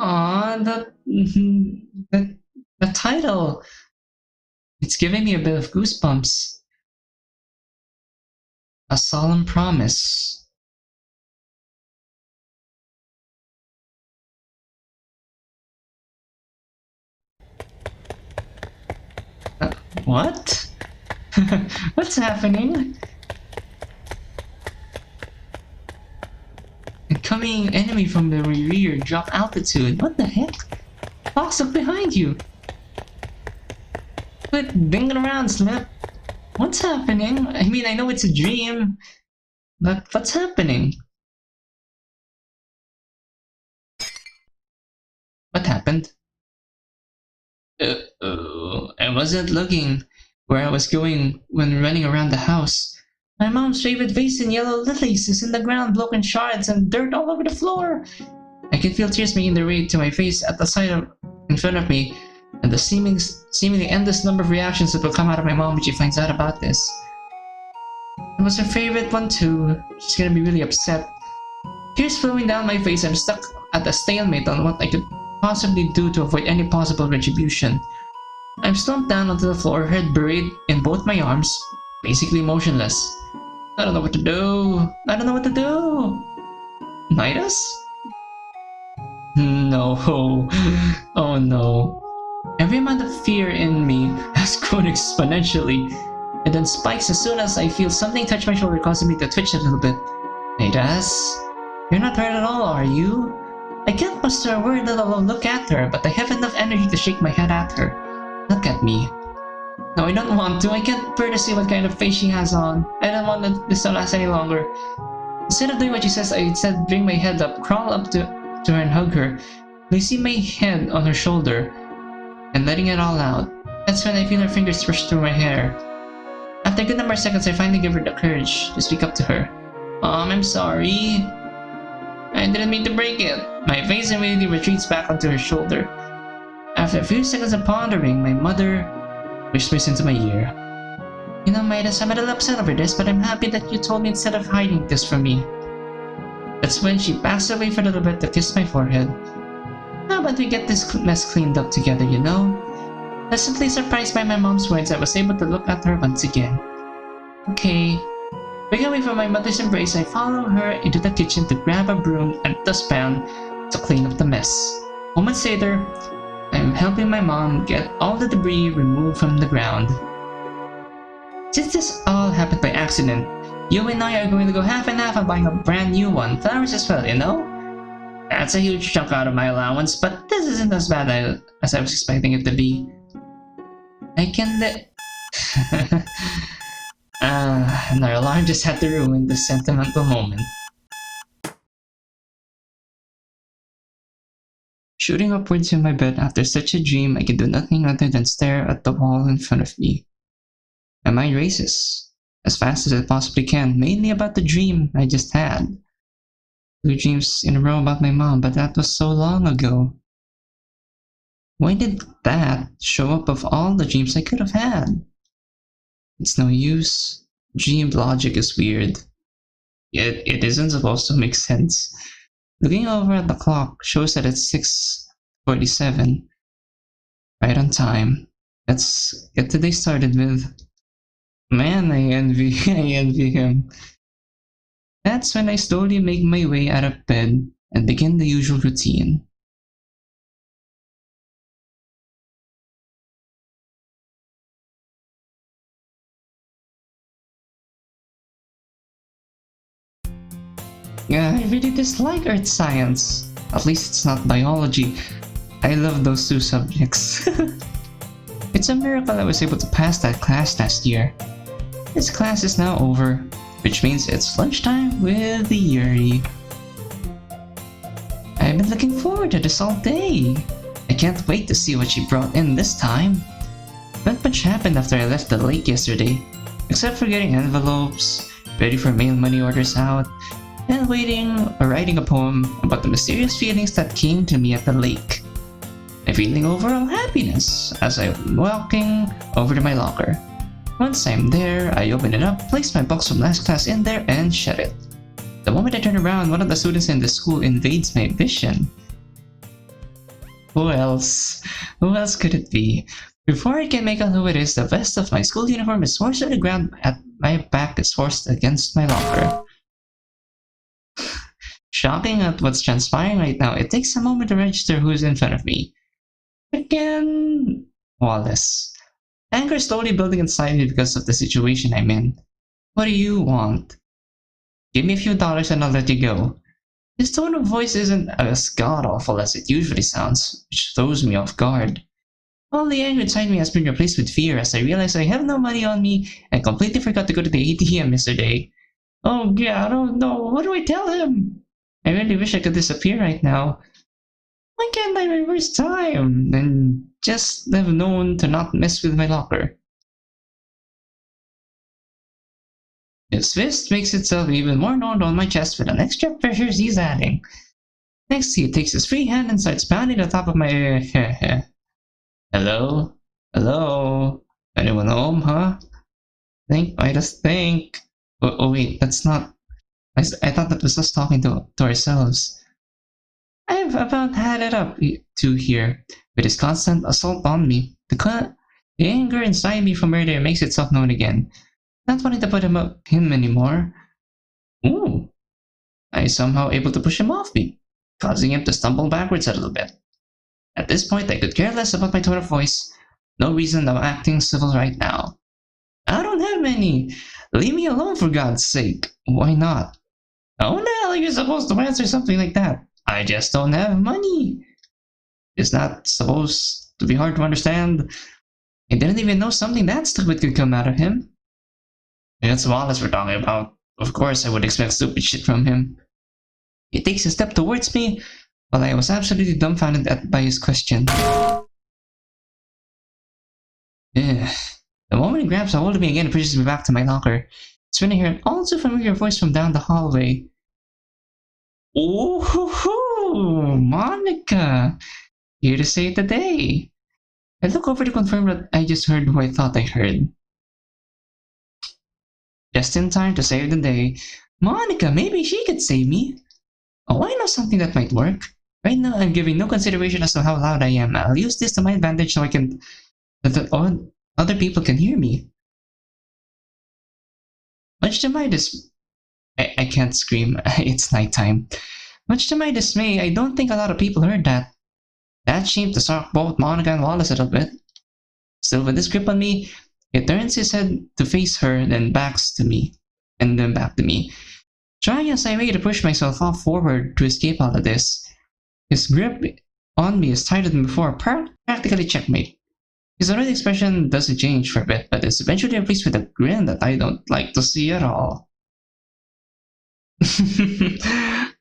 Aw, the, the title. It's giving me a bit of goosebumps. A solemn promise. What? What's happening? Incoming enemy from the rear, drop altitude. What the heck? Box up behind you. Quit dinging around, Slip. What's happening? I mean, I know it's a dream, but what's happening? What happened? I wasn't looking where I was going when running around the house. My mom's favorite vase in yellow lilies is in the ground, broken shards and dirt all over the floor. I can feel tears making their way to my face at the sight of in front of me, and the seemingly endless number of reactions that will come out of my mom when she finds out about this. It was her favorite one too. She's gonna be really upset. Tears flowing down my face, I'm stuck at a stalemate on what I could possibly do to avoid any possible retribution. I'm slumped down onto the floor, head buried in both my arms, basically motionless. I don't know what to do. I don't know what to do. Midas? No. Oh no. Every amount of fear in me has grown exponentially, and then spikes as soon as I feel something touch my shoulder, causing me to twitch a little bit. Midas? You're not hurt at all, are you? I can't muster a word, let alone look at her, but I have enough energy to shake my head at her. Look at me. No, I don't want to. I can't bear to see what kind of face she has on. I don't want this to last any longer. Instead of doing what she says, I instead bring my head up, crawl up to her and hug her. Placing my head on her shoulder and letting it all out. That's when I feel her fingers brush through my hair. After a good number of seconds, I finally give her the courage to speak up to her. I'm sorry. I didn't mean to break it. My face immediately retreats back onto her shoulder. After a few seconds of pondering, my mother whispers into my ear. You know, Midas, I'm a little upset over this, but I'm happy that you told me instead of hiding this from me. That's when she backs away for a little bit to kiss my forehead. How about we get this mess cleaned up together, you know? Pleasantly surprised by my mom's words, I was able to look at her once again. Okay. Breaking away from my mother's embrace, I follow her into the kitchen to grab a broom and dustpan to clean up the mess. Moments later, I'm helping my mom get all the debris removed from the ground. Since this all happened by accident, you and I are going to go half and half on buying a brand new one, flowers as well, you know? That's a huge chunk out of my allowance, but this isn't as bad as I was expecting it to be. I can and our alarm just had to ruin this sentimental moment. Shooting upwards in my bed after such a dream, I can do nothing other than stare at the wall in front of me. My mind races, as fast as it possibly can, mainly about the dream I just had. 2 dreams in a row about my mom, but that was so long ago. Why did that show up of all the dreams I could have had? It's no use. Dream logic is weird. It isn't supposed to make sense. Looking over at the clock shows that it's 6:47. Right on time. Let's get today started with... Man, I envy him. That's when I slowly make my way out of bed and begin the usual routine. I really dislike earth science. At least it's not biology. I love those 2 subjects. It's a miracle I was able to pass that class last year. This class is now over, which means it's lunchtime with Yuri. I've been looking forward to this all day. I can't wait to see what she brought in this time. Not much happened after I left the lake yesterday, except for getting envelopes, ready for mail money orders out, and writing a poem about the mysterious feelings that came to me at the lake. I'm feeling overall happiness as I'm walking over to my locker. Once I'm there, I open it up, place my box from last class in there, and shut it. The moment I turn around, one of the students in the school invades my vision. Who else? Who else could it be? Before I can make out who it is, the vest of my school uniform is forced to the ground at my back is forced against my locker. Shocking at what's transpiring right now, it takes a moment to register who's in front of me. Again, Wallace. Anger slowly building inside me because of the situation I'm in. What do you want? Give me a few dollars and I'll let you go. His tone of voice isn't as god-awful as it usually sounds, which throws me off guard. All the anger inside me has been replaced with fear as I realize I have no money on me and completely forgot to go to the ATM yesterday. Oh god, oh no, what do I tell him? I really wish I could disappear right now. Why can't I reverse time and just have known to not mess with my locker? His fist makes itself even more known on my chest with an extra pressure he's adding. Next, he takes his free hand and starts pounding the top of my Hello? Hello? Anyone home, huh? Midas, think. Oh wait, that's not... I thought that was us talking to ourselves. I've about had it up to here, with his constant assault on me. The anger inside me from earlier makes itself known again. Not wanting to put him anymore. Ooh. I somehow able to push him off me, causing him to stumble backwards a little bit. At this point, I could care less about my tone of voice. No reason I'm acting civil right now. I don't have any. Leave me alone for God's sake. Why not? How the hell are you supposed to answer something like that? I just don't have money. It's not supposed to be hard to understand. I didn't even know something that stupid could come out of him. It's Wallace we're talking about. Of course I would expect stupid shit from him. He takes a step towards me, while I was absolutely dumbfounded by his question. The moment he grabs a hold of me again and pushes me back to my locker, it's when I hear an all-too familiar voice from down the hallway. Oh, Monica! Here to save the day. I look over to confirm that I just heard who I thought I heard. Just in time to save the day. Monica, maybe she could save me. Oh, I know something that might work. Right now, I'm giving no consideration as to how loud I am. I'll use this to my advantage so that other people can hear me. Much to my I can't scream. It's nighttime. Much to my dismay, I don't think a lot of people heard that. That seemed to shock both Monica and Wallace a little bit. Still with this grip on me, he turns his head to face her, then backs to me, and then back to me. Trying as I may to push myself off forward to escape all of this. His grip on me is tighter than before, practically checkmate. His annoyed expression doesn't change for a bit, but is eventually replaced with a grin that I don't like to see at all.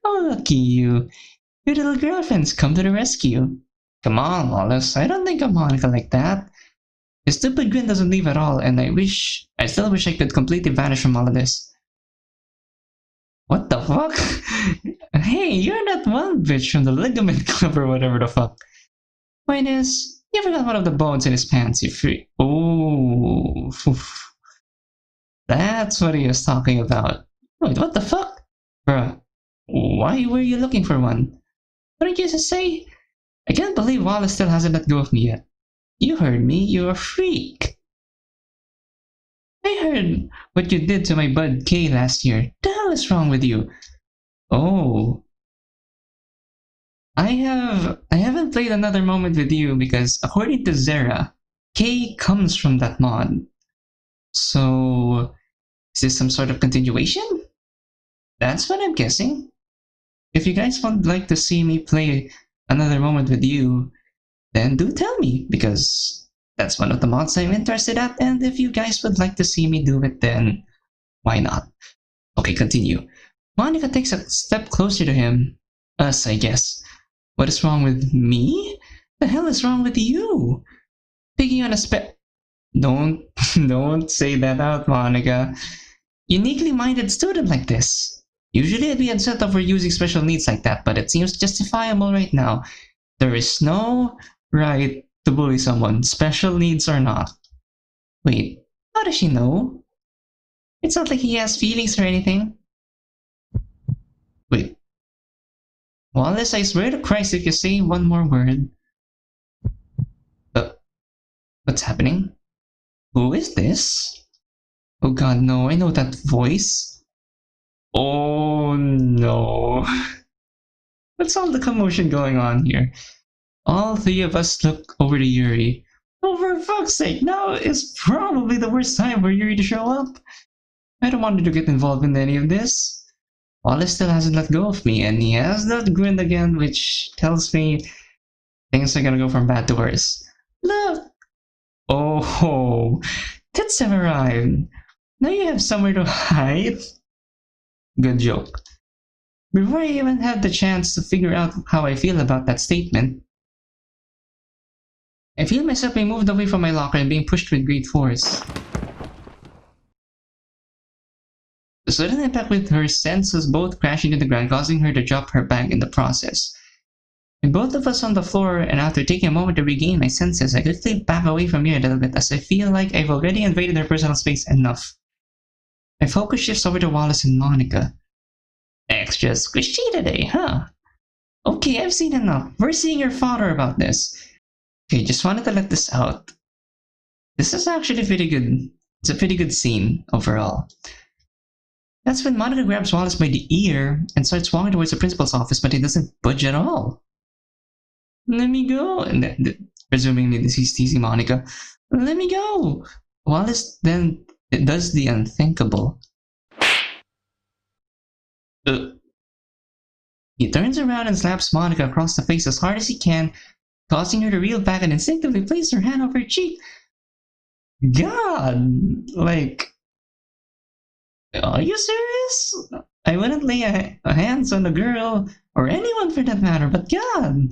Oh, lucky you. Your little girlfriend's come to the rescue. Come on, Wallace, I don't think of Monica like that. His stupid grin doesn't leave at all, and I still wish I could completely vanish from all of this. What the fuck? Hey, you're that one bitch from the ligament club or whatever the fuck. Point is, you forgot one of the bones in his pants, you freak. Oh, that's what he was talking about. Wait, what the fuck? Bruh, why were you looking for one? What did you just say? I can't believe Wallace still hasn't let go of me yet. You heard me, you're a freak. I heard what you did to my bud Kay last year. The hell is wrong with you? Oh. I haven't played another moment with you because according to Zera, Kay comes from that mod. So is this some sort of continuation? That's what I'm guessing. If you guys would like to see me play another moment with you, then do tell me, because that's one of the mods I'm interested at, and if you guys would like to see me do it, then why not? Okay, continue. Monica takes a step closer to him. Us, I guess. What is wrong with me? The hell is wrong with you? Picking on a Don't say that out, Monica. Uniquely minded student like this. Usually I'd be upset over using special needs like that, but it seems justifiable right now. There is no right to bully someone, special needs or not. Wait, how does she know? It's not like he has feelings or anything. Wait. Wallace, I swear to Christ, if you say one more word, What's happening? Who is this? Oh god, no, I know that voice. Oh no. What's all the commotion going on here? All three of us look over to Yuri. Oh, for fuck's sake, now is probably the worst time for Yuri to show up. I don't want her to get involved in any of this. Wallace still hasn't let go of me, and he has that grin again, which tells me things are gonna go from bad to worse. Look! Oh, tits have arrived. Now you have somewhere to hide. Good joke. Before I even had the chance to figure out how I feel about that statement, I feel myself being moved away from my locker and being pushed with great force. The sudden impact with her sends us both crashing to the ground, causing her to drop her bag in the process. With both of us on the floor, and after taking a moment to regain my senses, I quickly back away from here a little bit as I feel like I've already invaded her personal space enough. My focus shifts over to Wallace and Monica. Extra squishy today, huh? Okay, I've seen enough. We're seeing your father about this. Okay, just wanted to let this out. This is actually pretty good. It's a pretty good scene overall. That's when Monica grabs Wallace by the ear and starts walking towards the principal's office, but he doesn't budge at all. Let me go. And presumably this is teasing Monica. Let me go. Wallace then does the unthinkable. He turns around and slaps Monica across the face as hard as he can, causing her to reel back and instinctively place her hand over her cheek. God, like, are you serious? I wouldn't lay hands on a girl, or anyone for that matter, but God,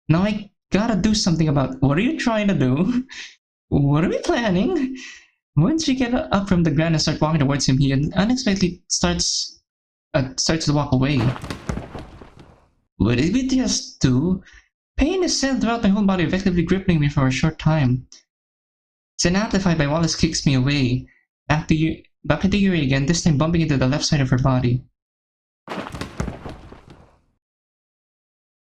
now I gotta do something about what are you trying to do? What are we planning? Once we get up from the ground and start walking towards him, he unexpectedly starts to walk away. What did we just do? Pain is sent throughout my whole body, effectively gripping me for a short time. It's then amplified by Wallace kicks me away, back into Yuri again, this time bumping into the left side of her body.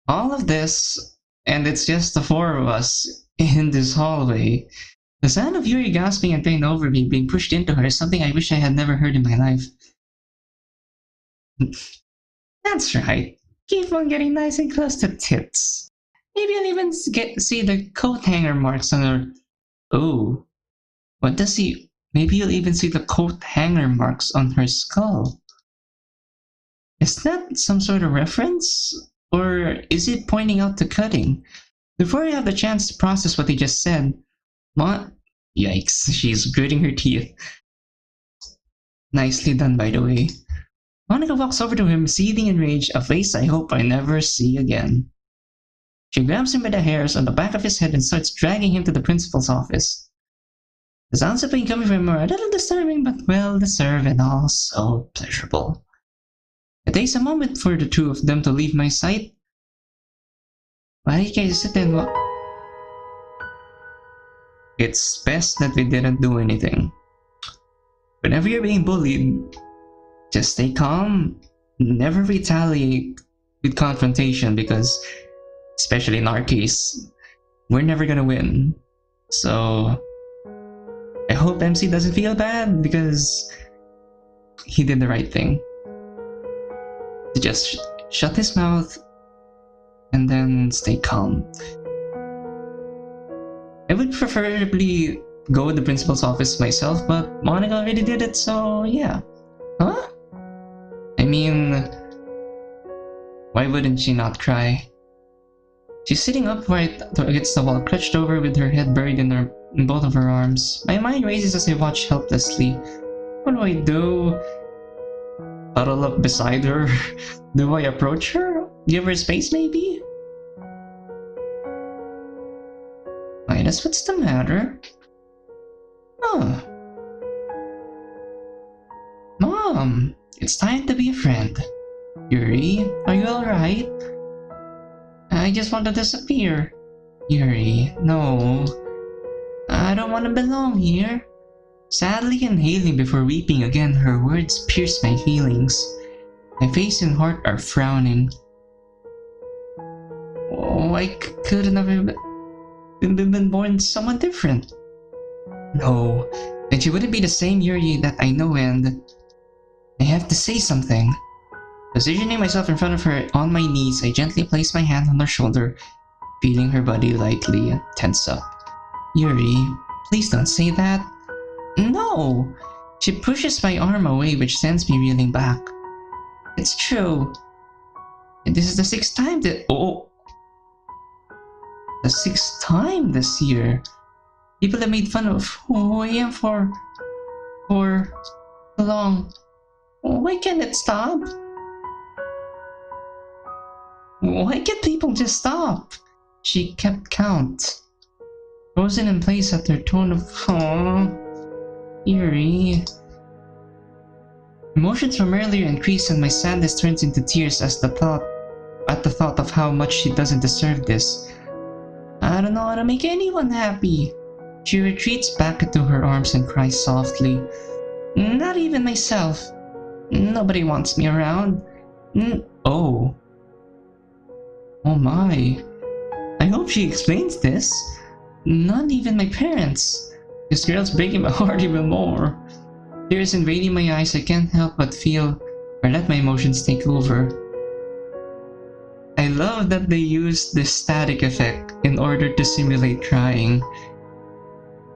All of this, and it's just the four of us in this hallway. The sound of Yuri gasping and pain over me being pushed into her is something I wish I had never heard in my life. That's right. Keep on getting nice and close to tits. Maybe I'll even see the coat hanger marks on her. Oh, what does he? Maybe you'll even see the coat hanger marks on her skull. Is that some sort of reference? Or is it pointing out the cutting? Before I have the chance to process what he just said, yikes, she's gritting her teeth. Nicely done, by the way. Monica walks over to him, seething in rage, a face I hope I never see again. She grabs him by the hairs on the back of his head and starts dragging him to the principal's office. The sounds of pain coming from him are a little disturbing, but well-deserved and also pleasurable. It takes a moment for the two of them to leave my sight. Why did you guys sit there and It's best that we didn't do anything. Whenever you're being bullied, just stay calm, never retaliate with confrontation because, especially in our case, we're never gonna win. So, I hope MC doesn't feel bad because he did the right thing. To just shut his mouth and then stay calm. I would preferably go to the principal's office myself, but Monica already did it, so yeah. Huh? I mean, why wouldn't she not cry? She's sitting upright against the wall, crouched over with her head buried in both of her arms. My mind races as I watch helplessly. What do I do? Huddle up beside her? Do I approach her? Give her space, maybe? Midas, what's the matter? Huh. Mom, it's time to be a friend. Yuri, are you alright? I just want to disappear. Yuri, no. I don't want to belong here. Sadly inhaling before weeping again, her words pierce my feelings. My face and heart are frowning. Oh, I couldn't have been born someone different. No, then she wouldn't be the same Yuri that I know, and I have to say something. Positioning myself in front of her on my knees, I gently place my hand on her shoulder, feeling her body lightly tense up. Yuri, please don't say that. No! She pushes my arm away, which sends me reeling back. It's true. This is the sixth time that— the sixth time this year. People have made fun of who I am for so long. Why can't it stop? Why can't people just stop? She kept count, frozen in place at her tone of Yuri. Emotions from earlier increased and my sadness turns into tears at the thought of how much she doesn't deserve this. I don't know how to make anyone happy. She retreats back into her arms and cries softly. Not even myself. Nobody wants me around. Oh my. I hope she explains this. Not even my parents. This girl's breaking my heart even more. Tears invading my eyes, I can't help but feel or let my emotions take over. I love that they use this static effect in order to simulate crying.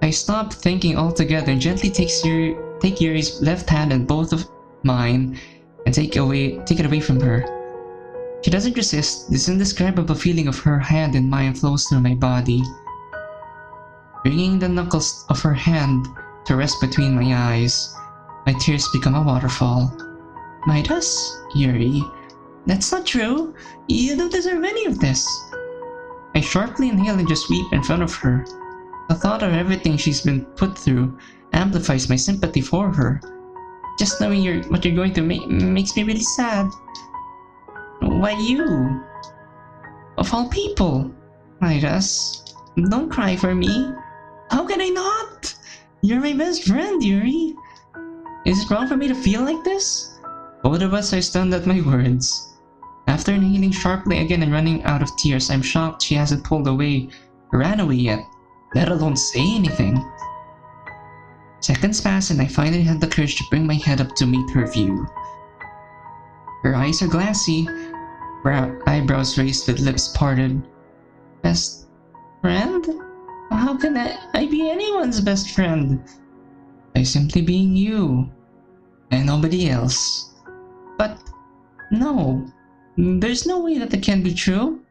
I stop thinking altogether and gently take Yuri's left hand in both of mine and take it away from her. She doesn't resist. This indescribable feeling of her hand in mine flows through my body, bringing the knuckles of her hand to rest between my eyes. My tears become a waterfall. Midas? Yuri? That's not true. You don't deserve any of this. I sharply inhale and just weep in front of her. The thought of everything she's been put through amplifies my sympathy for her. Just knowing what you're going through makes me really sad. Why you? Of all people. Midas, don't cry for me. How can I not? You're my best friend, Yuri. Is it wrong for me to feel like this? Both of us are stunned at my words. After inhaling sharply again and running out of tears, I'm shocked she hasn't ran away yet, let alone say anything. Seconds pass and I finally had the courage to bring my head up to meet her view. Her eyes are glassy, eyebrows raised with lips parted. Best friend? How can I be anyone's best friend? By simply being you, and nobody else. But no, there's no way that it can be true.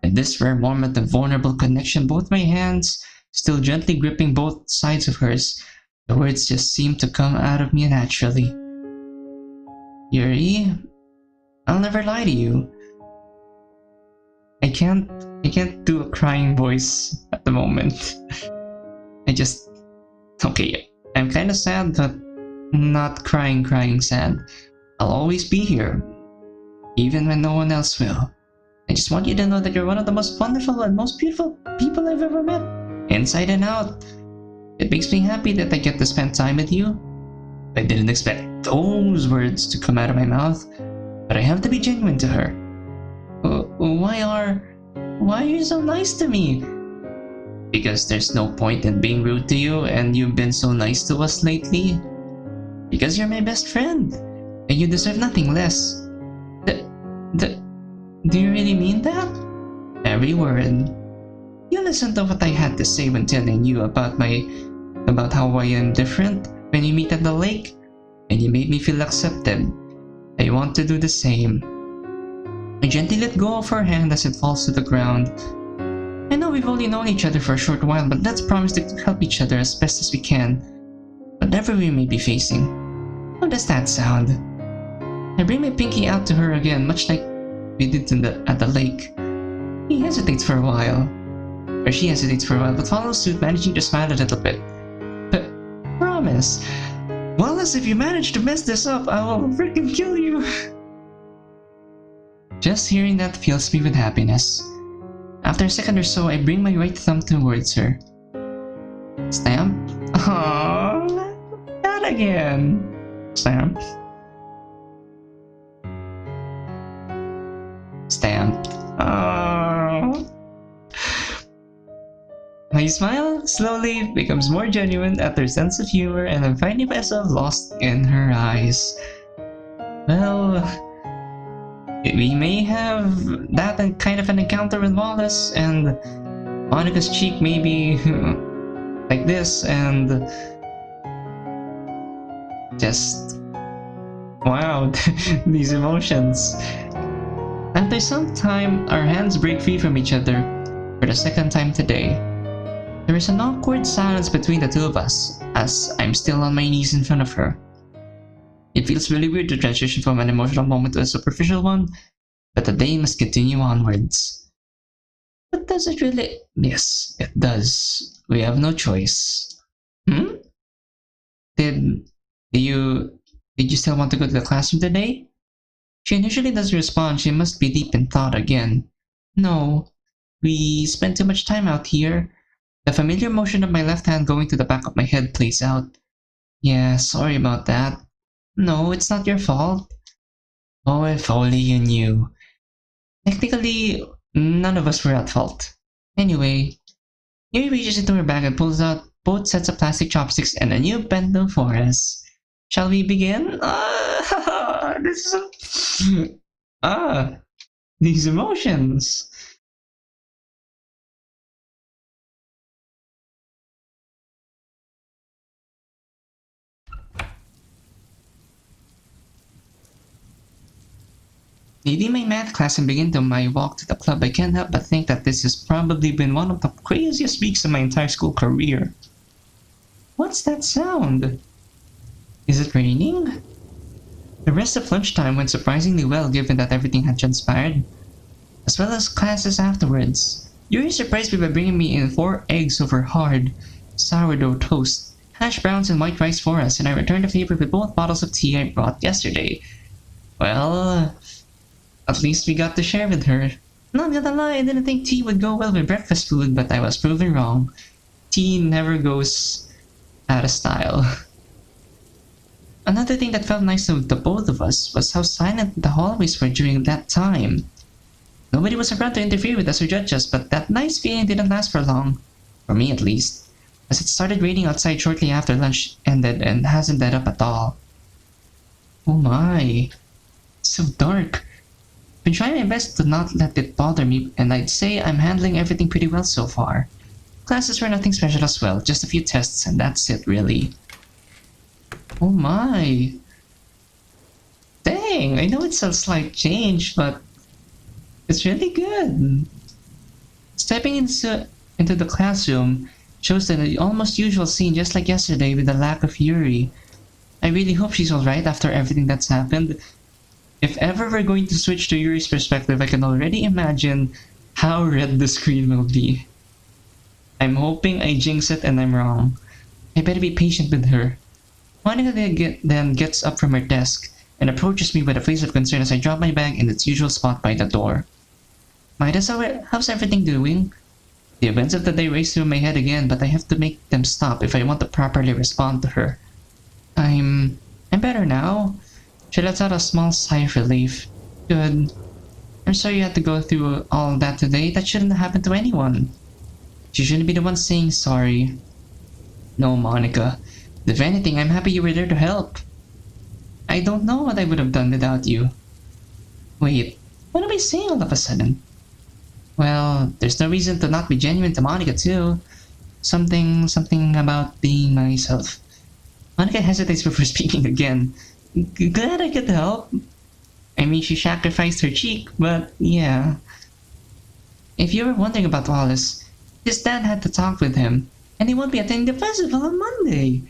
At this rare moment of vulnerable connection, both my hands still gently gripping both sides of hers, the words just seem to come out of me naturally. Yuri, I'll never lie to you. I can't do a crying voice at the moment. Okay, I'm kinda sad, but not crying sad. I'll always be here, even when no one else will. I just want you to know that you're one of the most wonderful and most beautiful people I've ever met, inside and out. It makes me happy that I get to spend time with you. I didn't expect those words to come out of my mouth, but I have to be genuine to her. Why are you so nice to me? Because there's no point in being rude to you, and you've been so nice to us lately. Because you're my best friend, and you deserve nothing less. Do you really mean that? Every word. You listened to what I had to say when telling you about how I am different when you meet at the lake, and you made me feel accepted. I want to do the same. I gently let go of her hand as it falls to the ground. I know we've only known each other for a short while, but let's promise to help each other as best as we can, whatever we may be facing. How does that sound? I bring my pinky out to her again, much like we did at the lake. She hesitates for a while, but follows suit, managing to smile a little bit. But promise, Wallace, if you manage to mess this up, I will freaking kill you. Just hearing that fills me with happiness. After a second or so, I bring my right thumb towards her. Stamp? Aww, not again. Stamp. Stamped. Aww. My My smile slowly becomes more genuine at her sense of humor, and I'm finding myself lost in her eyes. Well, we may have that kind of an encounter with Wallace, and Monica's cheek may be like this, and just wow, these emotions. After some time, our hands break free from each other for the second time today. There is an awkward silence between the two of us as I'm still on my knees in front of her. It feels really weird to transition from an emotional moment to a superficial one, but the day must continue onwards. But does it really? Yes, it does. We have no choice. Hmm? Did you did you still want to go to the classroom today? She initially doesn't respond. She must be deep in thought again. No, we spent too much time out here. The familiar motion of my left hand going to the back of my head plays out. Yeah, sorry about that. No, it's not your fault. Oh, if only you knew. Technically, none of us were at fault. Anyway, Yuri reaches into her bag and pulls out both sets of plastic chopsticks and a new bento for us. Shall we begin? This is these emotions. Leaving my math class and begin to my walk to the club, I can't help but think that this has probably been one of the craziest weeks of my entire school career. What's that sound? Is it raining? The rest of lunchtime went surprisingly well given that everything had transpired, as well as classes afterwards. Yuri surprised me by bringing me in 4 eggs over hard sourdough toast, hash browns and white rice for us, and I returned the favor with both bottles of tea I brought yesterday. Well, at least we got to share with her. Not gonna lie, I didn't think tea would go well with breakfast food, but I was proven wrong. Tea never goes out of style. Another thing that felt nice to the both of us was how silent the hallways were during that time. Nobody was around to interfere with us or judge us, but that nice feeling didn't last for long. For me at least, as it started raining outside shortly after lunch ended and hasn't let up at all. Oh my, it's so dark. Been trying my best to not let it bother me, and I'd say I'm handling everything pretty well so far. Classes were nothing special as well, just a few tests and that's it really. Oh my. Dang, I know it's a slight change, but it's really good. Stepping into the classroom shows that the almost usual scene just like yesterday with the lack of Yuri. I really hope she's alright after everything that's happened. If ever we're going to switch to Yuri's perspective, I can already imagine how red the screen will be. I'm hoping I jinx it and I'm wrong. I better be patient with her. Monica then gets up from her desk and approaches me with a face of concern as I drop my bag in its usual spot by the door. Midas, how's everything doing? The events of the day race through my head again, but I have to make them stop if I want to properly respond to her. I'm better now. She lets out a small sigh of relief. Good. I'm sorry you had to go through all that today. That shouldn't happen to anyone. She shouldn't be the one saying sorry. No, Monica. If anything, I'm happy you were there to help. I don't know what I would have done without you. Wait, what am I saying all of a sudden? Well, there's no reason to not be genuine to Monica too. Something about being myself. Monica hesitates before speaking again. Glad I could help. I mean, she sacrificed her cheek, but yeah. If you were wondering about Wallace, his dad had to talk with him, and he won't be attending the festival on Monday.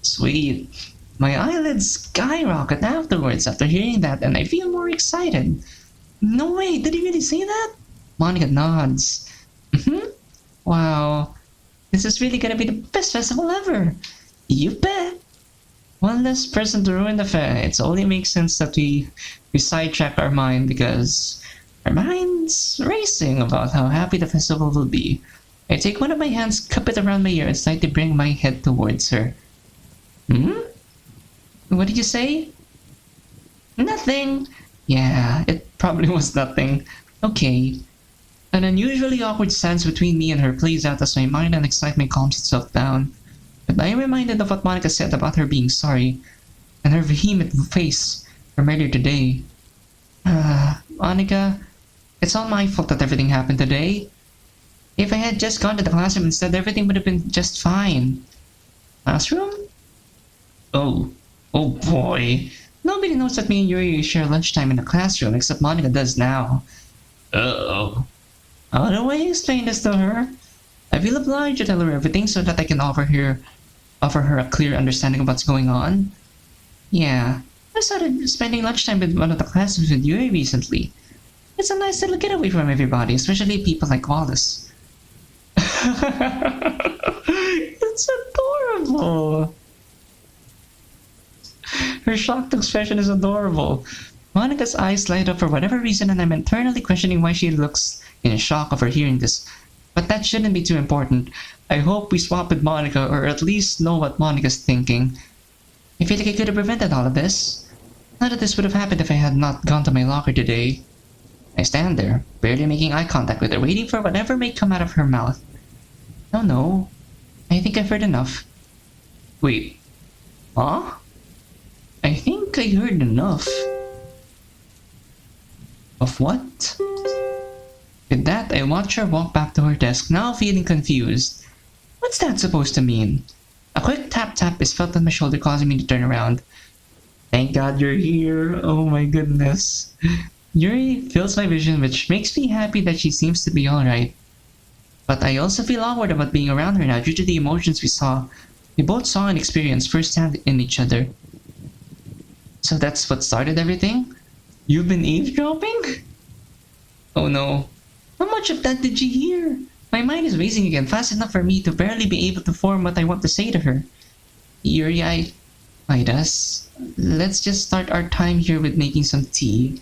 Sweet. My eyelids skyrocket afterwards after hearing that, and I feel more excited. No way, did he really say that? Monica nods. Wow. This is really gonna be the best festival ever. You bet. One less person to ruin the fair. It only makes sense that we sidetrack our mind because our mind's racing about how happy the festival will be. I take one of my hands, cup it around my ear, and slightly bring my head towards her. What did you say? Nothing. Yeah, it probably was nothing. Okay. An unusually awkward silence between me and her plays out as my mind and excitement calms itself down. But I am reminded of what Monica said about her being sorry, and her vehement face from earlier today. Monica, it's all my fault that everything happened today. If I had just gone to the classroom instead, everything would have been just fine. Classroom? Oh boy. Nobody knows that me and Yuri share lunchtime in the classroom except Monica does now. Uh-oh. How do I explain this to her? I feel obliged to tell her everything so that I can offer her a clear understanding of what's going on. Yeah, I started spending lunchtime with one of the classrooms with Yuri recently. It's a nice little getaway from everybody, especially people like Wallace. It's adorable. Her shocked expression is adorable. Monica's eyes light up for whatever reason, and I'm internally questioning why she looks in shock over hearing this. But that shouldn't be too important. I hope we swap with Monica, or at least know what Monica's thinking. I feel like I could have prevented all of this. None of this would have happened if I had not gone to my locker today. I stand there, barely making eye contact with her, waiting for whatever may come out of her mouth. No. I think I've heard enough. Wait. Huh? I think I heard enough. Of what? With that, I watch her walk back to her desk, now feeling confused. What's that supposed to mean? A quick tap-tap is felt on my shoulder, causing me to turn around. Thank God you're here. Oh my goodness. Yuri fills my vision, which makes me happy that she seems to be alright. But I also feel awkward about being around her now due to the emotions we both saw and experienced firsthand in each other. So that's what started everything? You've been eavesdropping? Oh no. How much of that did you hear? My mind is racing again, fast enough for me to barely be able to form what I want to say to her. Yuri, Midas, let's just start our time here with making some tea.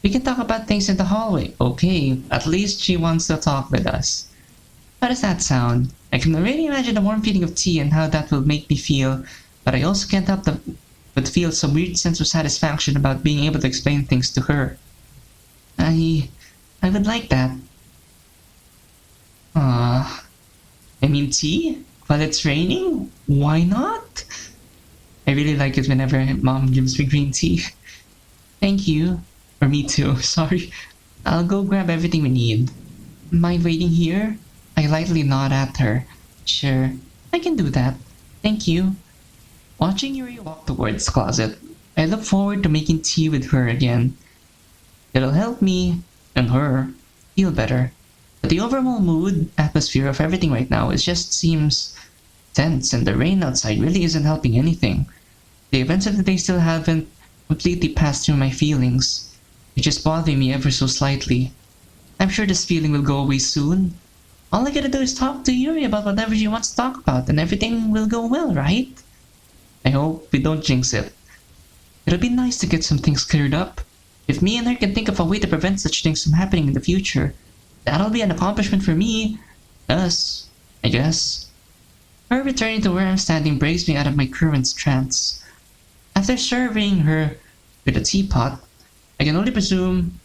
We can talk about things in the hallway. Okay, at least she wants to talk with us. How does that sound? I can already imagine the warm feeling of tea and how that will make me feel, but I also can't help but feel some weird sense of satisfaction about being able to explain things to her. I would like that. I mean tea? While it's raining? Why not? I really like it whenever Mom gives me green tea. Thank you. Or me too, sorry. I'll go grab everything we need. Mind waiting here? I lightly nod at her. Sure, I can do that. Thank you. Watching Yuri walk towards the closet, I look forward to making tea with her again. It'll help me, and her, feel better. But the overall atmosphere of everything right now just seems tense, and the rain outside really isn't helping anything. The events of the day still haven't completely passed through my feelings, which is bothering me ever so slightly. I'm sure this feeling will go away soon. All I gotta do is talk to Yuri about whatever she wants to talk about, and everything will go well, right? I hope we don't jinx it. It'll be nice to get some things cleared up. If me and her can think of a way to prevent such things from happening in the future, that'll be an accomplishment for me. Us, I guess. Her returning to where I'm standing breaks me out of my current trance. After serving her with a teapot, I can only assume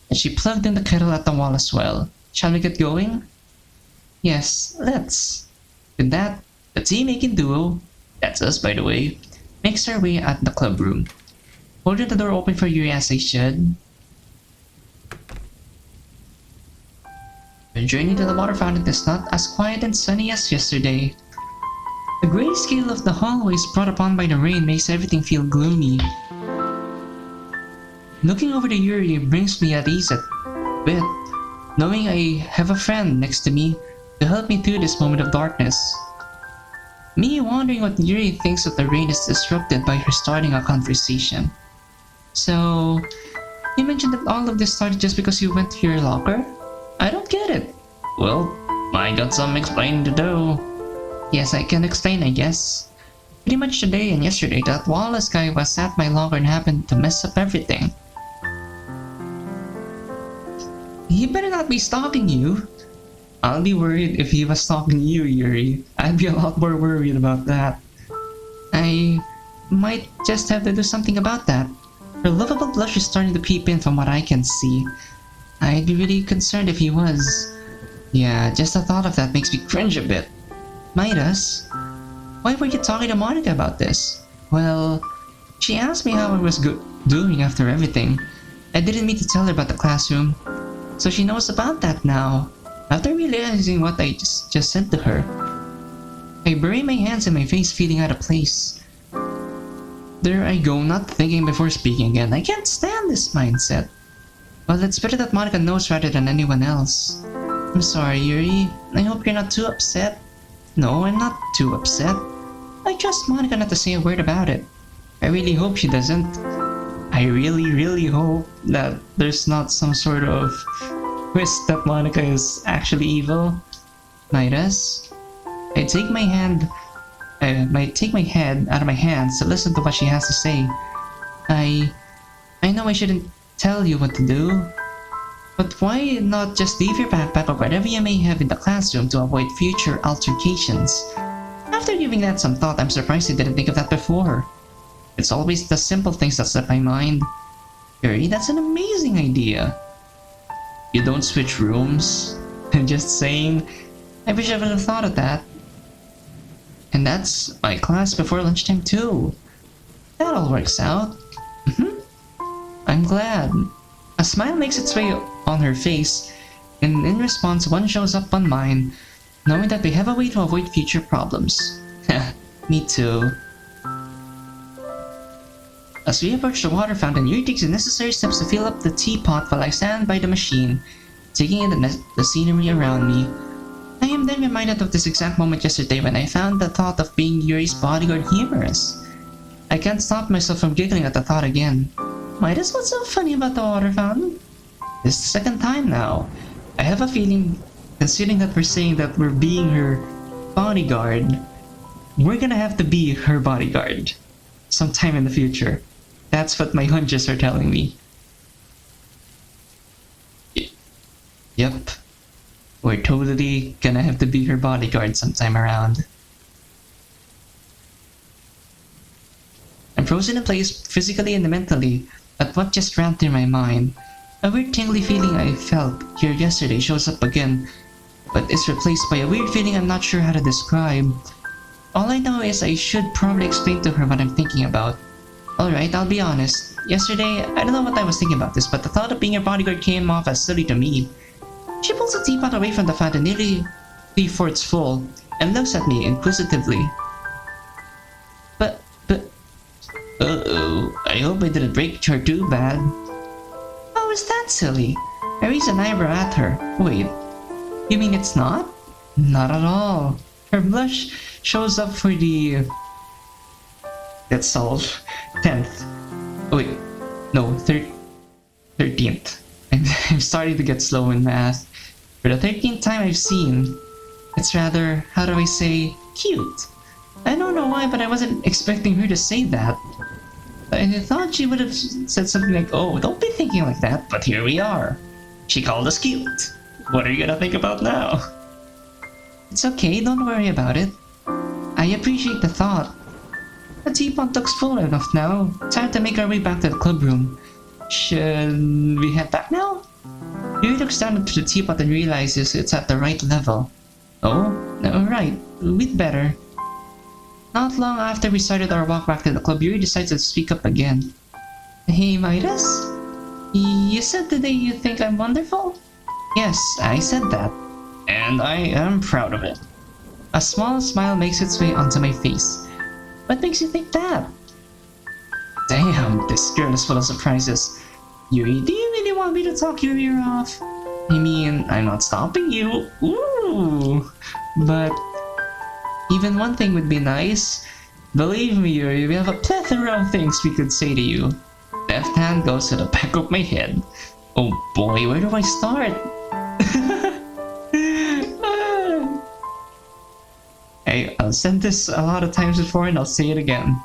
that she plugged in the kettle at the Wallace well. Shall we get going? Yes, let's. With that, the tea-making duo, that's us by the way, makes our way at the club room. Holding the door open for Yuri as I should. The journey to the water fountain is not as quiet and sunny as yesterday. The grayscale of the hallways brought upon by the rain makes everything feel gloomy. Looking over to Yuri brings me at ease a bit, knowing I have a friend next to me to help me through this moment of darkness. Me wondering what Yuri thinks of the rain is disrupted by her starting a conversation. So, you mentioned that all of this started just because you went to your locker? I don't get it. Well, I got some explaining to do. Yes, I can explain, I guess. Pretty much today and yesterday, that Wallace guy was at my locker and happened to mess up everything. He better not be stalking you. I'll be worried if he was stalking you, Yuri. I'd be a lot more worried about that. I might just have to do something about that. Her lovable blush is starting to peep in from what I can see. I'd be really concerned if he was. Yeah, just the thought of that makes me cringe a bit. Midas, why were you talking to Monica about this? Well, she asked me how I was doing after everything. I didn't mean to tell her about the classroom, so she knows about that now. After realizing what I just said to her, I bury my hands in my face, feeling out of place. There I go, not thinking before speaking again. I can't stand this mindset. Well, it's better that Monica knows rather than anyone else. I'm sorry, Yuri. I hope you're not too upset. No, I'm not too upset. I trust Monica not to say a word about it. I really hope she doesn't. I really hope that there's not some sort of twist that Monica is actually evil. Midas, I might take my head out of my hands to listen to what she has to say. I know I shouldn't tell you what to do, but why not just leave your backpack or whatever you may have in the classroom to avoid future altercations? After giving that some thought, I'm surprised I didn't think of that before. It's always the simple things that slip my mind. Yuri, that's an amazing idea. You don't switch rooms? I'm just saying, I wish I would have thought of that. And that's my class before lunchtime too. That all works out. I'm glad. A smile makes its way on her face, and in response one shows up on mine, knowing that we have a way to avoid future problems. Me too. As we approach the water fountain, Yuri takes the necessary steps to fill up the teapot while I stand by the machine, taking in the scenery around me. I am then reminded of this exact moment yesterday when I found the thought of being Yuri's bodyguard humorous. I can't stop myself from giggling at the thought again. Midas, what's so funny about the water fountain? This is the second time now. I have a feeling, considering that we're saying that we're being her bodyguard, we're gonna have to be her bodyguard sometime in the future. That's what my hunches are telling me. Yep. We're totally gonna have to be her bodyguard sometime around. I'm frozen in place physically and mentally at what just ran through my mind. A weird tingly feeling I felt here yesterday shows up again, but is replaced by a weird feeling I'm not sure how to describe. All I know is I should probably explain to her what I'm thinking about. Alright, I'll be honest. Yesterday, I don't know what I was thinking about this, but the thought of being her bodyguard came off as silly to me. She pulls the teapot away from the fountain nearly 3/4 full, and looks at me inquisitively. But... Uh-oh, I hope I didn't break her too bad. How is that silly? I raise an eyebrow at her. Wait, you mean it's not? Not at all. Her blush shows up for the... Let's solve. 10th. Oh wait, no, 13th. I'm starting to get slow in math. For the 13th time I've seen, it's rather, how do I say, cute. I don't know why, but I wasn't expecting her to say that. I thought she would have said something like, oh, don't be thinking like that, but here we are. She called us cute. What are you gonna think about now? It's okay, don't worry about it. I appreciate the thought. The teapot looks full enough now. Time to make our way back to the club room. Should we head back now? Yuri looks down into the teapot and realizes it's at the right level. Oh, right, we'd better. Not long after we started our walk back to the club, Yuri decides to speak up again. Hey Midas? You said today you think I'm wonderful? Yes, I said that. And I am proud of it. A small smile makes its way onto my face. What makes you think that? Damn, this girl is full of surprises. Yuri, do you really want me to talk your ear off? I mean, I'm not stopping you. Ooh. But even one thing would be nice. Believe me, Yuri, we have a plethora of things we could say to you. Left hand goes to the back of my head. Oh boy, where do I start? I'll said this a lot of times before and I'll say it again.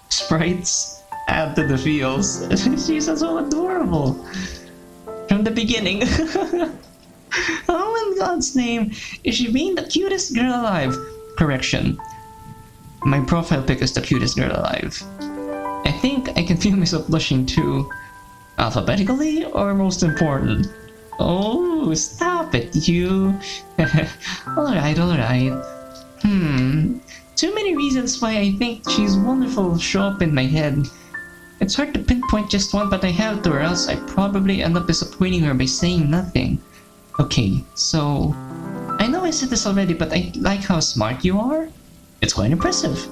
Sprites add to the feels. She's so adorable. From the beginning. How in God's name is she being the cutest girl alive? Correction. My profile pic is the cutest girl alive. I think I can feel myself blushing too. Alphabetically or most important? Oh, stop it, you. Alright, alright. Too many reasons why I think she's wonderful show up in my head. It's hard to pinpoint just one, but I have to, or else I probably end up disappointing her by saying nothing. Okay, so I know I said this already, but I like how smart you are. It's quite impressive.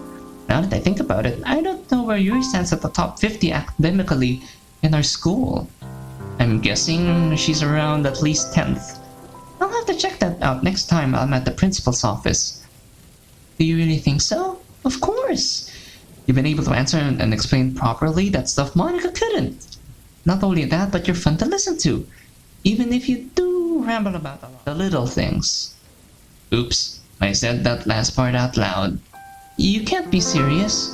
Now that I think about it, I don't know where Yuri stands at the top 50 academically in our school. I'm guessing she's around at least 10th. I'll have to check that out next time I'm at the principal's office. Do you really think so? Of course! You've been able to answer and explain properly that stuff Monica couldn't. Not only that, but you're fun to listen to, even if you do ramble about the little things. Oops, I said that last part out loud. You can't be serious.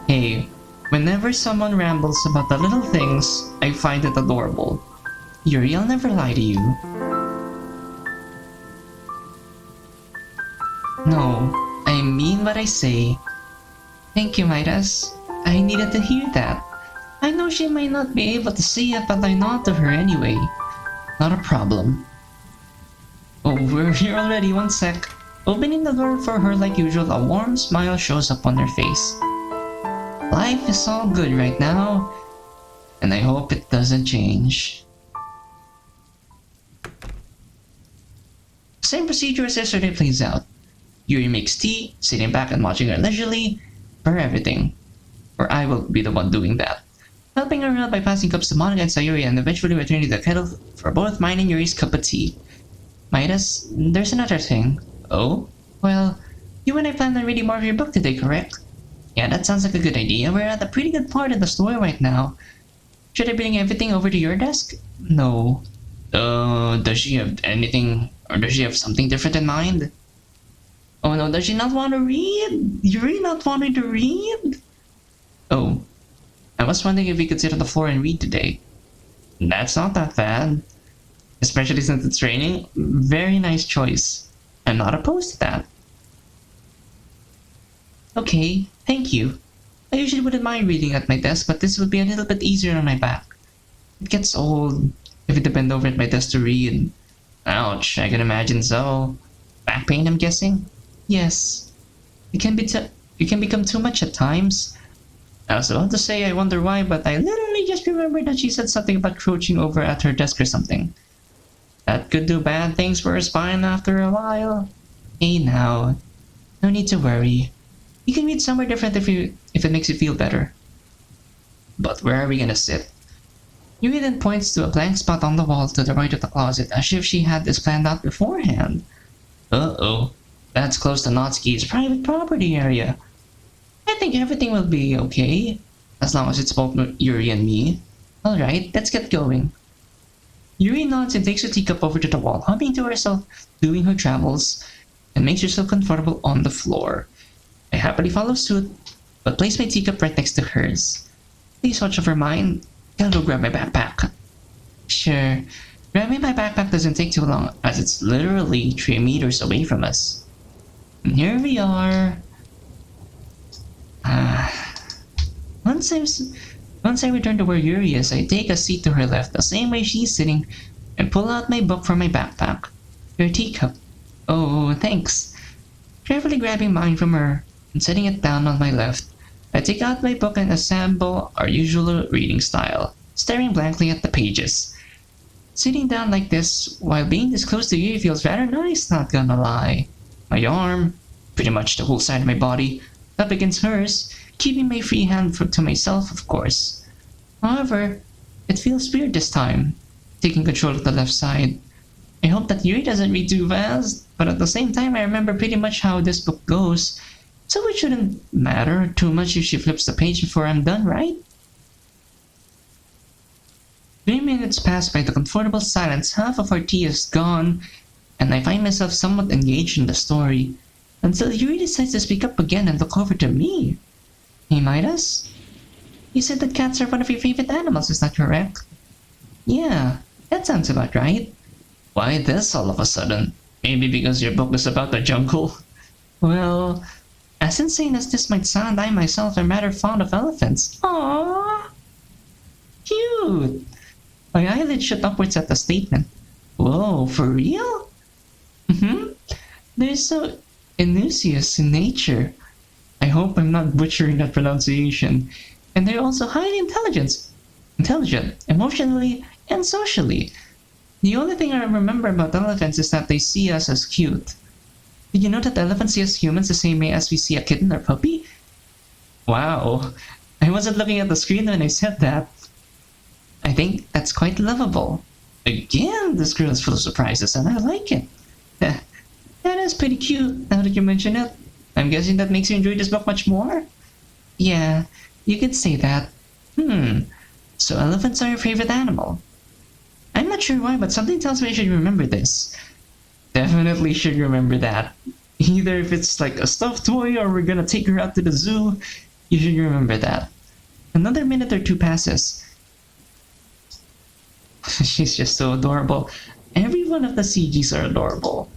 Hey, whenever someone rambles about the little things, I find it adorable. Yuri, I'll never lie to you. No, I mean what I say. Thank you, Midas. I needed to hear that. I know she might not be able to see it, but I nod to her anyway. Not a problem. Oh, we're here already, one sec. Opening the door for her like usual, a warm smile shows up on her face. Life is all good right now, and I hope it doesn't change. Same procedure as yesterday plays out. Yuri makes tea, sitting back and watching her leisurely, for everything. Or I will be the one doing that. Helping her out by passing cups to Monica and Sayuri and eventually returning the kettle for both mine and Yuri's cup of tea. Midas, there's another thing. Oh? Well, you and I planned on reading more of your book today, correct? Yeah, that sounds like a good idea. We're at a pretty good part of the story right now. Should I bring everything over to your desk? No. Does she have anything, or does she have something different in mind? Oh no, does she not want to read? Yuri not wanting to read? Oh, I was wondering if we could sit on the floor and read today. That's not that bad. Especially since it's raining. Very nice choice. I'm not opposed to that. Okay, thank you. I usually wouldn't mind reading at my desk, but this would be a little bit easier on my back. It gets old if I bend over at my desk to read. Ouch, I can imagine so. Back pain, I'm guessing? Yes. It can become too much at times. I was about to say I wonder why, but I literally just remembered that she said something about crouching over at her desk or something. That could do bad things for her spine after a while. Hey now, no need to worry. You can read somewhere different if it makes you feel better. But where are we gonna sit? Yuri then points to a blank spot on the wall to the right of the closet, as if she had this planned out beforehand. Uh-oh, that's close to Natsuki's private property area. I think everything will be okay, as long as it's both Yuri and me. Alright, let's get going. Yuri nods and takes her teacup over to the wall, humming to herself, doing her travels, and makes herself comfortable on the floor. I happily follow suit, but place my teacup right next to hers. Please watch over mine. Gotta go grab my backpack. Sure, grabbing my backpack doesn't take too long, as it's literally 3 meters away from us. And here we are. Once I return to where Yuri is, I take a seat to her left, the same way she's sitting, and pull out my book from my backpack. Your teacup. Oh, thanks. Carefully grabbing mine from her and setting it down on my left, I take out my book and assemble our usual reading style, staring blankly at the pages. Sitting down like this while being this close to Yuri feels rather nice, not gonna lie. My arm, pretty much the whole side of my body, up against hers, keeping my free hand to myself, of course. However, it feels weird this time, taking control of the left side. I hope that Yuri doesn't read too fast, but at the same time I remember pretty much how this book goes, so it shouldn't matter too much if she flips the page before I'm done, right? 3 minutes pass by the comfortable silence, half of our tea is gone, and I find myself somewhat engaged in the story, until Yuri decides to speak up again and look over to me. Hey Midas? You said that cats are one of your favorite animals, is that correct? Yeah, that sounds about right. Why this all of a sudden? Maybe because your book is about the jungle? Well, as insane as this might sound, I myself am rather fond of elephants. Aww! Cute! My eyelids shot upwards at the statement. Whoa, for real? Mm-hmm. They're so enuncious in nature. I hope I'm not butchering that pronunciation. And they're also highly intelligent, emotionally and socially. The only thing I remember about elephants is that they see us as cute. Did you know that elephants see us humans the same way as we see a kitten or puppy? Wow. I wasn't looking at the screen when I said that. I think that's quite lovable. Again, this girl is full of surprises and I like it. That is pretty cute, now that you mention it. I'm guessing that makes you enjoy this book much more? Yeah, you could say that. So elephants are your favorite animal? I'm not sure why, but something tells me I should remember this. Definitely should remember that. Either if it's like a stuffed toy or we're gonna take her out to the zoo, you should remember that. Another minute or two passes. She's just so adorable. Every one of the CGs are adorable.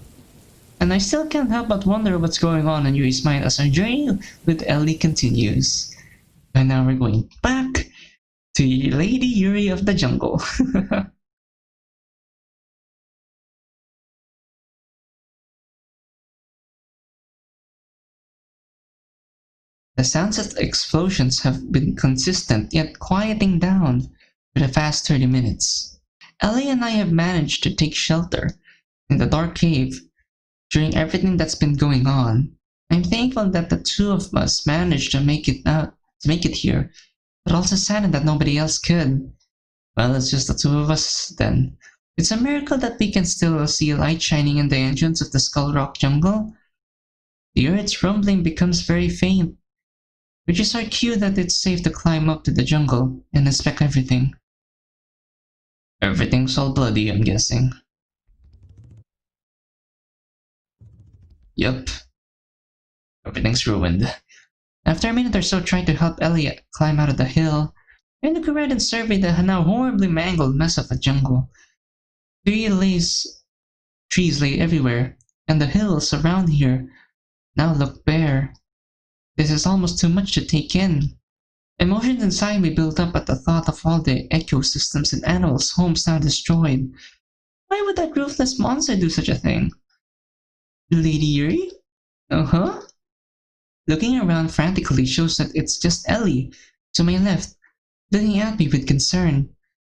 And I still can't help but wonder what's going on in Yuri's mind as our journey with Ellie continues. And now we're going back to Lady Yuri of the Jungle. The sounds of the explosions have been consistent yet quieting down for the past 30 minutes. Ellie and I have managed to take shelter in the dark cave during everything that's been going on. I'm thankful that the two of us managed to make it here, but also saddened that nobody else could. Well, it's just the two of us then. It's a miracle that we can still see light shining in the entrance of the Skull Rock jungle. The earth's rumbling becomes very faint, which is our cue that it's safe to climb up to the jungle and inspect everything. Everything's all bloody, I'm guessing. Yup, everything's ruined. After a minute or so trying to help Elliot climb out of the hill, I look around and survey the now horribly mangled mess of a jungle. Trees lay everywhere, and the hills around here now look bare. This is almost too much to take in. Emotions inside me built up at the thought of all the ecosystems and animals' homes now destroyed. Why would that ruthless monster do such a thing? Lady Yuri? Uh-huh. Looking around frantically shows that it's just Ellie, to my left, looking at me with concern.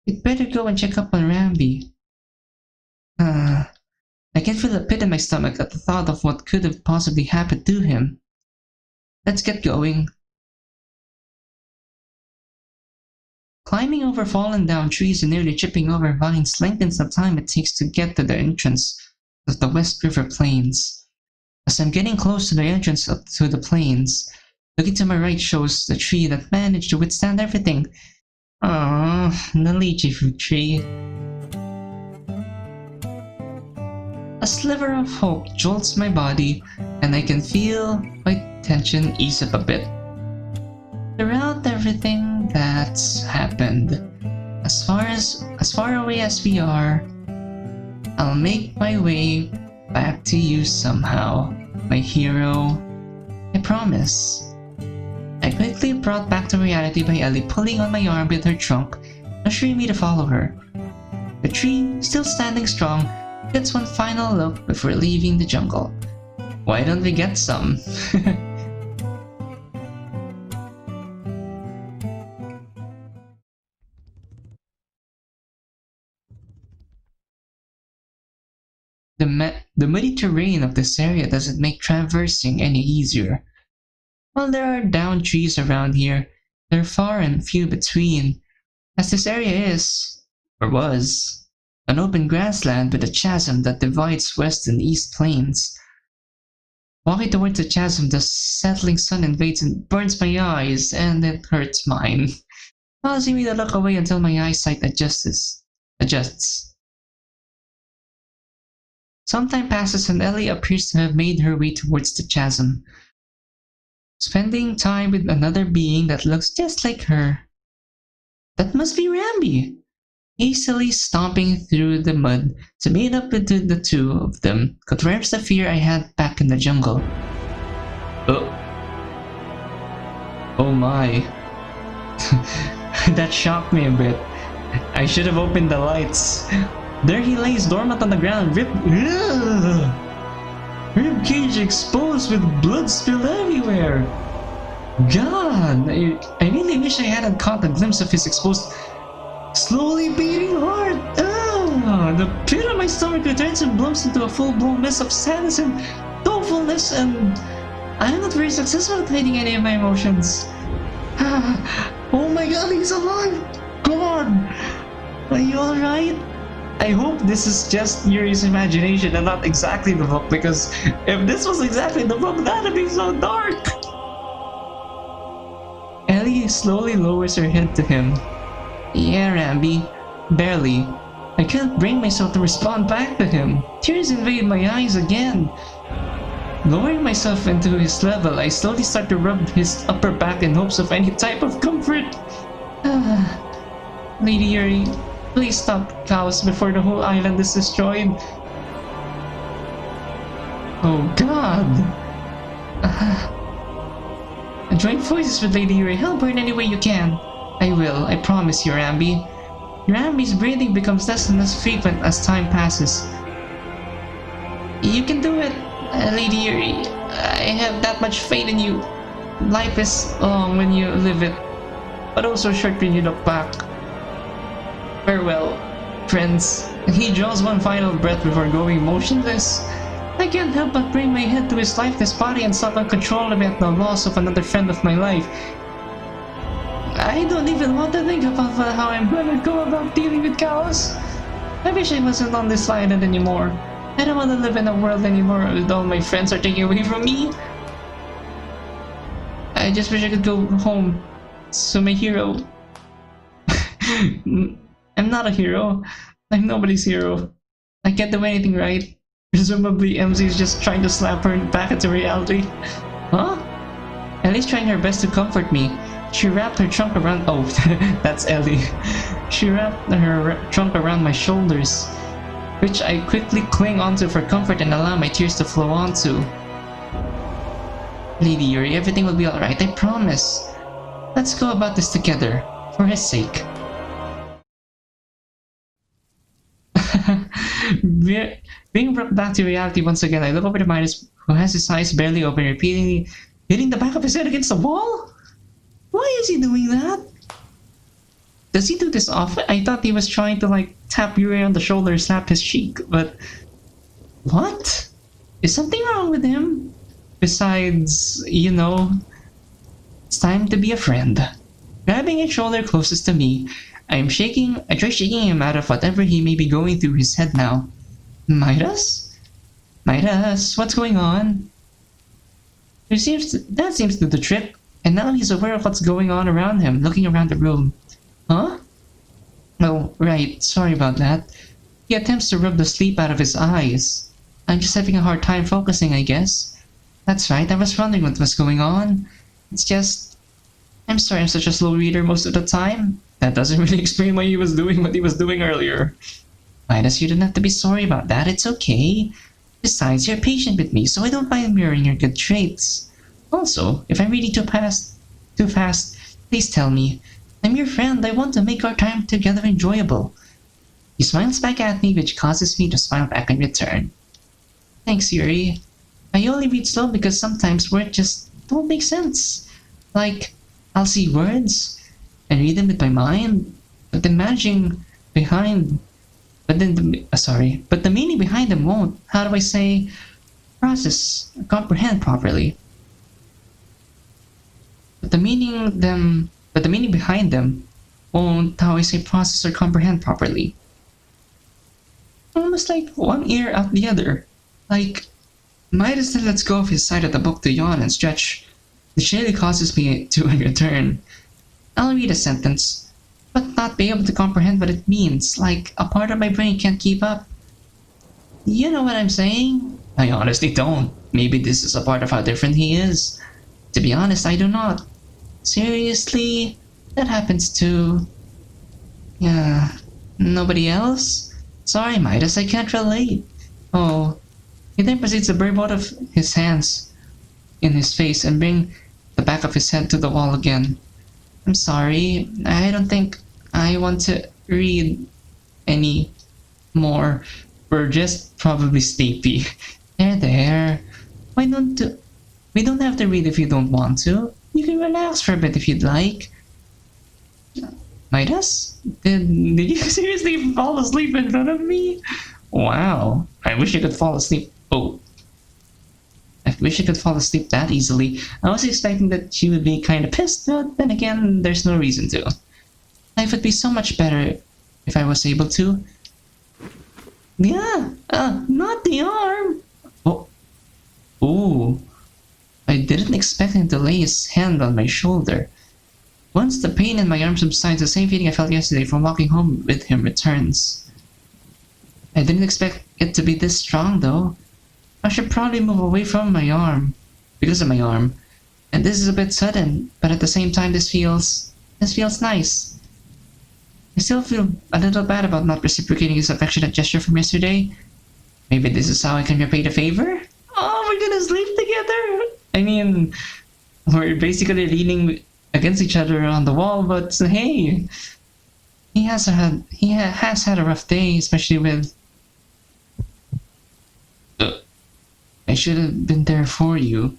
We'd better go and check up on Rambi. I can feel a pit in my stomach at the thought of what could have possibly happened to him. Let's get going. Climbing over fallen down trees and nearly tripping over vines lengthens the time it takes to get to the entrance of the West River Plains. As I'm getting close to the entrance to the plains, looking to my right shows the tree that managed to withstand everything. Aww, the lychee fruit tree. A sliver of hope jolts my body, and I can feel my tension ease up a bit. Throughout everything that's happened, as far away as we are, I'll make my way back to you somehow, my hero. I promise. I quickly brought back to reality by Ellie pulling on my arm with her trunk, assuring me to follow her. The tree, still standing strong, gets one final look before leaving the jungle. Why don't we get some? The muddy terrain of this area doesn't make traversing any easier. While there are downed trees around here, they're far and few between, as this area is, or was, an open grassland with a chasm that divides west and east plains. Walking towards the chasm, the settling sun invades and burns my eyes, and it hurts mine, causing me to look away until my eyesight adjusts. Some time passes and Ellie appears to have made her way towards the chasm, spending time with another being that looks just like her. That must be Rambi! Hastily stomping through the mud to meet up with the two of them confirms the fear I had back in the jungle. Oh. Oh my. That shocked me a bit. I should have opened the lights. There he lays dormant on the ground, rib cage exposed with blood spilled everywhere. God, I really wish I hadn't caught a glimpse of his exposed, slowly beating heart. The pit of my stomach returns and blooms into a full-blown mess of sadness and dolefulness, and I'm not very successful at hiding any of my emotions. Oh my God, he's alive! God, are you alright? I hope this is just Yuri's imagination and not exactly the book, because if this was exactly the book, that'd be so dark! Ellie slowly lowers her head to him. Yeah, Rambi. Barely. I can't bring myself to respond back to him. Tears invade my eyes again. Lowering myself into his level, I slowly start to rub his upper back in hopes of any type of comfort. Lady Yuri, please stop chaos before the whole island is destroyed. Oh God! Join forces with Lady Yuri. Help her in any way you can. I will, I promise you, Rambi. Rambi's breathing becomes less and less frequent as time passes. You can do it, Lady Yuri. I have that much faith in you. Life is long when you live it, but also short when you look back. Farewell, friends. He draws one final breath before going motionless. I can't help but bring my head to his lifeless body and stop uncontrollably at the loss of another friend of my life. I don't even want to think about how I'm gonna go about dealing with chaos. I wish I wasn't on this island anymore. I don't want to live in a world anymore with all my friends are taken away from me. I just wish I could go home. So my hero. I'm not a hero. I'm nobody's hero. I can't do anything right. Presumably MZ is just trying to slap her back into reality. Huh? Ellie's trying her best to comfort me. She wrapped her trunk around— oh, that's Ellie. She wrapped her trunk around my shoulders, which I quickly cling onto for comfort and allow my tears to flow onto. Lady Yuri, everything will be alright, I promise. Let's go about this together, for his sake. Being brought back to reality once again, I look over to Midas, who has his eyes barely open, repeatedly hitting the back of his head against the wall? Why is he doing that? Does he do this often? I thought he was trying to like tap Yuri on the shoulder and slap his cheek, but... What? Is something wrong with him? Besides, you know, it's time to be a friend. Grabbing his shoulder closest to me, I try shaking him out of whatever he may be going through his head now. Midas? Midas, what's going on? That seems to do the trick, and now he's aware of what's going on around him, looking around the room. Huh? Oh, right, sorry about that. He attempts to rub the sleep out of his eyes. I'm just having a hard time focusing, I guess. That's right, I was wondering what was going on. It's just... I'm sorry I'm such a slow reader most of the time. That doesn't really explain why he was doing what he was doing earlier. Midas, you don't have to be sorry about that, it's okay. Besides, you're patient with me, so I don't mind mirroring your good traits. Also, if I'm reading too fast, please tell me. I'm your friend, I want to make our time together enjoyable. He smiles back at me, which causes me to smile back in return. Thanks, Yuri. I only read slow because sometimes words just don't make sense. Like, I'll see words and read them with my mind, but the meaning behind them won't. How do I say? Comprehend properly. But the meaning behind them won't. How I say process or comprehend properly. Almost like one ear out the other. Like, Midas then lets go of his side of the book to yawn and stretch, which nearly causes me to return. I'll read a sentence, but not be able to comprehend what it means, like a part of my brain can't keep up. You know what I'm saying? I honestly don't. Maybe this is a part of how different he is. To be honest, I do not. Seriously? That happens to... Yeah... Nobody else? Sorry, Midas, I can't relate. Oh... He then proceeds to burn both of his hands in his face and bring the back of his head to the wall again. I'm sorry, I don't think I want to read any more. We're just probably sleepy. There. Why don't we don't have to read if you don't want to. You can relax for a bit if you'd like. Midas? Did you seriously fall asleep in front of me? Wow. I wish you could fall asleep. Oh. I wish I could fall asleep that easily. I was expecting that she would be kind of pissed, but then again, there's no reason to. Life would be so much better if I was able to. Yeah, not the arm. Oh. Ooh. I didn't expect him to lay his hand on my shoulder. Once the pain in my arm subsides, the same feeling I felt yesterday from walking home with him returns. I didn't expect it to be this strong, though. I should probably move away from my arm. Because of my arm. And this is a bit sudden, but at the same time this feels nice. I still feel a little bad about not reciprocating his affectionate gesture from yesterday. Maybe this is how I can repay the favor? Oh, we're gonna sleep together! I mean, we're basically leaning against each other on the wall, but hey, he has had a rough day, especially with. I should have been there for you.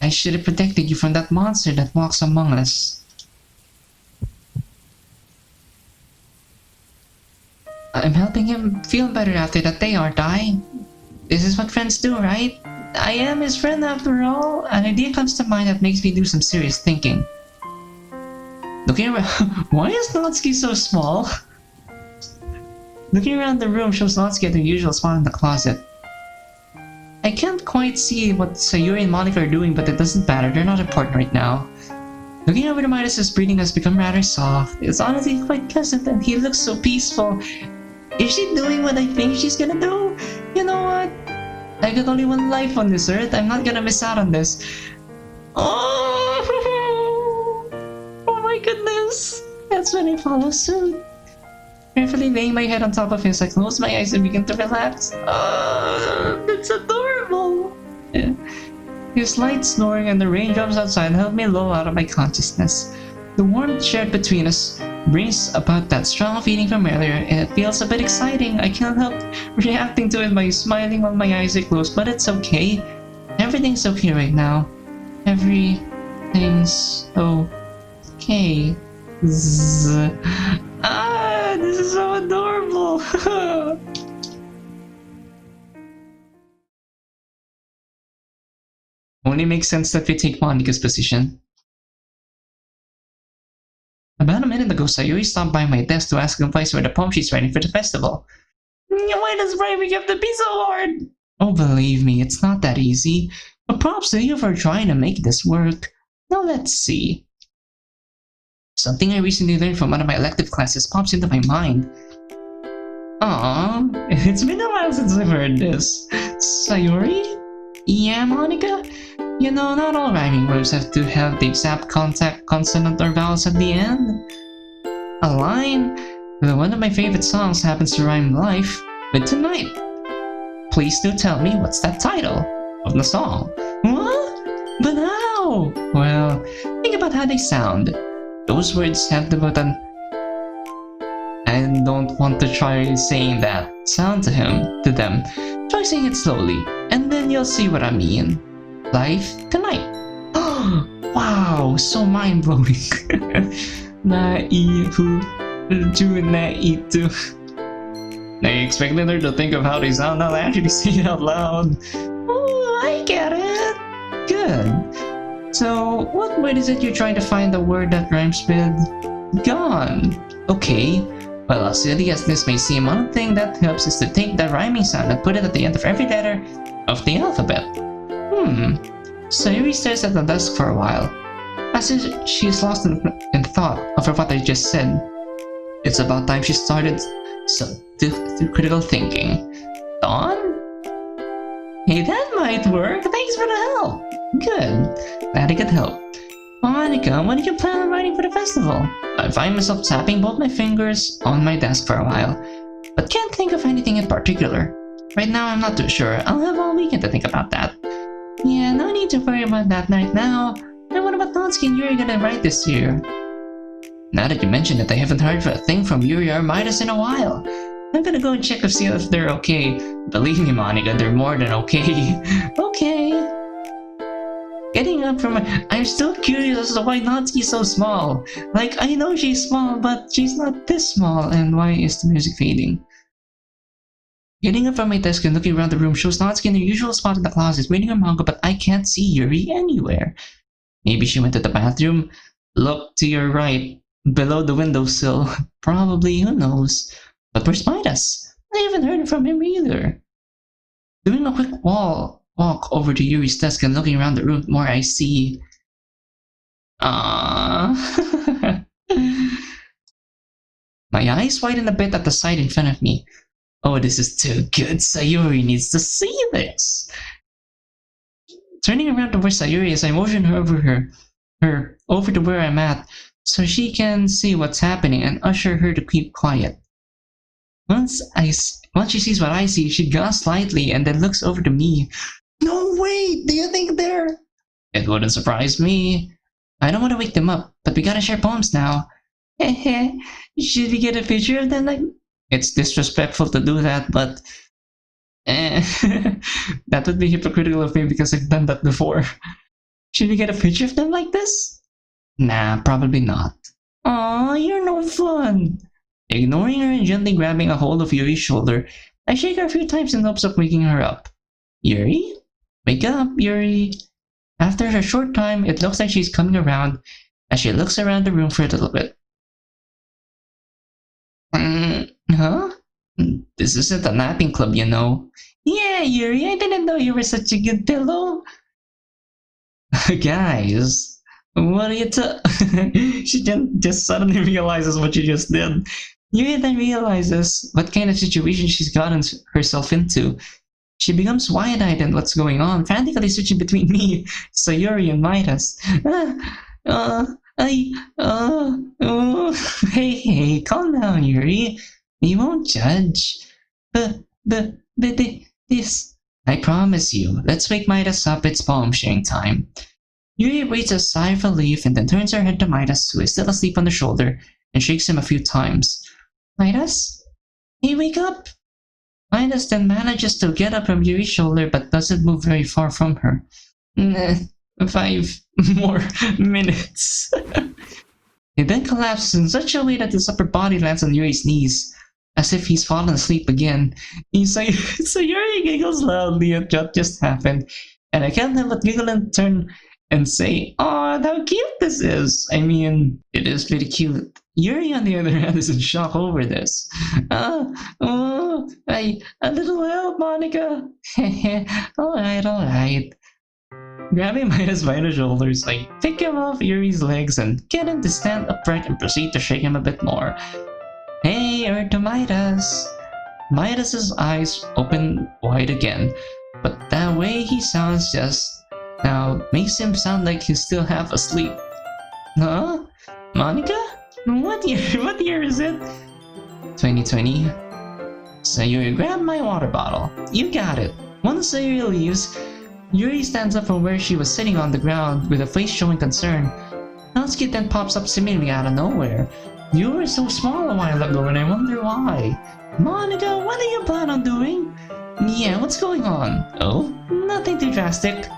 I should have protected you from that monster that walks among us. I'm helping him feel better after that day, aren't I? This is what friends do, right? I am his friend after all. An idea comes to mind that makes me do some serious thinking. Looking around, why is Notsky so small? Looking around the room shows Notsky at the usual spot in the closet. I can't quite see what Yuri and Monica are doing, but it doesn't matter, they're not important right now. Looking over to Midas' breathing has become rather soft. It's honestly quite pleasant and he looks so peaceful. Is she doing what I think she's gonna do? You know what? I got only one life on this earth. I'm not gonna miss out on this. Oh, oh my goodness. That's when I follow suit. Carefully laying my head on top of his, I close my eyes and begin to relax. That's adorable. Yeah. His light snoring and the raindrops outside help me lull out of my consciousness. The warmth shared between us brings about that strong feeling from earlier, and it feels a bit exciting. I can't help reacting to it by smiling while my eyes are closed, but it's okay. Everything's okay right now. Everything's okay. This is so adorable. Only makes sense that we take Monica's position. About a minute ago, Sayuri stopped by my desk to ask advice for the poem she's writing for the festival. Why does rhyming have to be so hard? Oh, believe me, it's not that easy. But props to you for trying to make this work. Now let's see. Something I recently learned from one of my elective classes pops into my mind. Aww, it's been a while since I've heard this. Sayuri? Yeah, Monica? You know, not all rhyming words have to have the exact contact consonant or vowels at the end. A line? One of my favorite songs happens to rhyme life with tonight. Please do tell me what's that title of the song. What? But how? Well, think about how they sound. Those words have the button. I don't want to try saying that sound to them. Try saying it slowly, and then you'll see what I mean. Life tonight. Wow, so mind-blowing. Naihu, naitu. I expected her to think of how they sound, not actually say it out loud. Oh, I get it. Good. So, what word is it you're trying to find a word that rhymes with gone? Okay. Well, as silly as this may seem, one thing that helps is to take the rhyming sound and put it at the end of every letter of the alphabet. Sayuri stares at the desk for a while, as if she's lost in thought of what I just said. It's about time she started some critical thinking. Dawn? Hey, that might work. Thanks for the help. Good. Glad I could help. Monica, what did you plan on writing for the festival? I find myself tapping both my fingers on my desk for a while, but can't think of anything in particular. Right now, I'm not too sure. I'll have all weekend to think about that. Yeah, no need to worry about that right now. And what about Notsky and Yuri gonna write this year? Now that you mention it, I haven't heard a thing from Yuri or Midas in a while. I'm gonna go and check to see if they're okay. Believe me, Monica, they're more than okay. Okay. Getting up from I'm still curious as to why Natsuki's so small. Like, I know she's small, but she's not this small. And why is the music fading? Getting up from my desk and looking around the room shows Natsuki in her usual spot in the closet, reading her manga, but I can't see Yuri anywhere. Maybe she went to the bathroom? Look to your right, below the windowsill. Probably, who knows? But where's Midas? I haven't heard from him either. Doing a quick walk over to Yuri's desk and looking around the room more, I see... My eyes widen a bit at the sight in front of me. Oh, this is too good. Sayuri needs to see this. Turning around to where Sayuri is, I motion her over to where I'm at so she can see what's happening and usher her to keep quiet. Once she sees what I see, she gasps slightly and then looks over to me. No way! Do you think they're... It wouldn't surprise me. I don't want to wake them up, but we gotta share poems now. Hehe. Should we get a picture of them? Like, it's disrespectful to do that, but... that would be hypocritical of me because I've done that before. Should we get a picture of them like this? Nah, probably not. Aw, you're no fun. Ignoring her and gently grabbing a hold of Yuri's shoulder, I shake her a few times in hopes of waking her up. Yuri? Wake up, Yuri. After a short time, it looks like she's coming around as she looks around the room for a little bit. Huh? This isn't a napping club, you know. Yeah, Yuri, I didn't know you were such a good pillow. Guys, what are you She just suddenly realizes what she just did. Yuri then realizes what kind of situation she's gotten herself into. She becomes wide-eyed at what's going on, frantically switching between me, Sayuri, and Midas. Hey, calm down, Yuri. We won't judge. This... I promise you. Let's wake Midas up. It's poem sharing time. Yuri breathes a sigh of relief and then turns her head to Midas, who is still asleep on the shoulder, and shakes him a few times. Midas? Hey, wake up! Midas then manages to get up from Yuri's shoulder but doesn't move very far from her. 5 more minutes. He then collapses in such a way that his upper body lands on Yuri's knees, as if he's fallen asleep again. Yuri giggles loudly at what just happened, and I can't help but giggle and turn and say, "Aw, how cute this is!" I mean, it is pretty cute. Yuri, on the other hand, is in shock over this. A little help, Monica. Alright. Grabbing Midas by the shoulders, I pick him off Yuri's legs and get him to stand upright and proceed to shake him a bit more. Hey, to Midas. Midas's eyes open wide again, but that way he sounds just now makes him sound like he's still half asleep. Huh? Monica? What year is it? 2020. Sayuri, grab my water bottle. You got it. Once Sayuri leaves, Yuri stands up from where she was sitting on the ground with a face showing concern. Natsuki then pops up seemingly out of nowhere. You were so small a while ago and I wonder why. Monica, what do you plan on doing? Yeah, what's going on? Oh, nothing too drastic.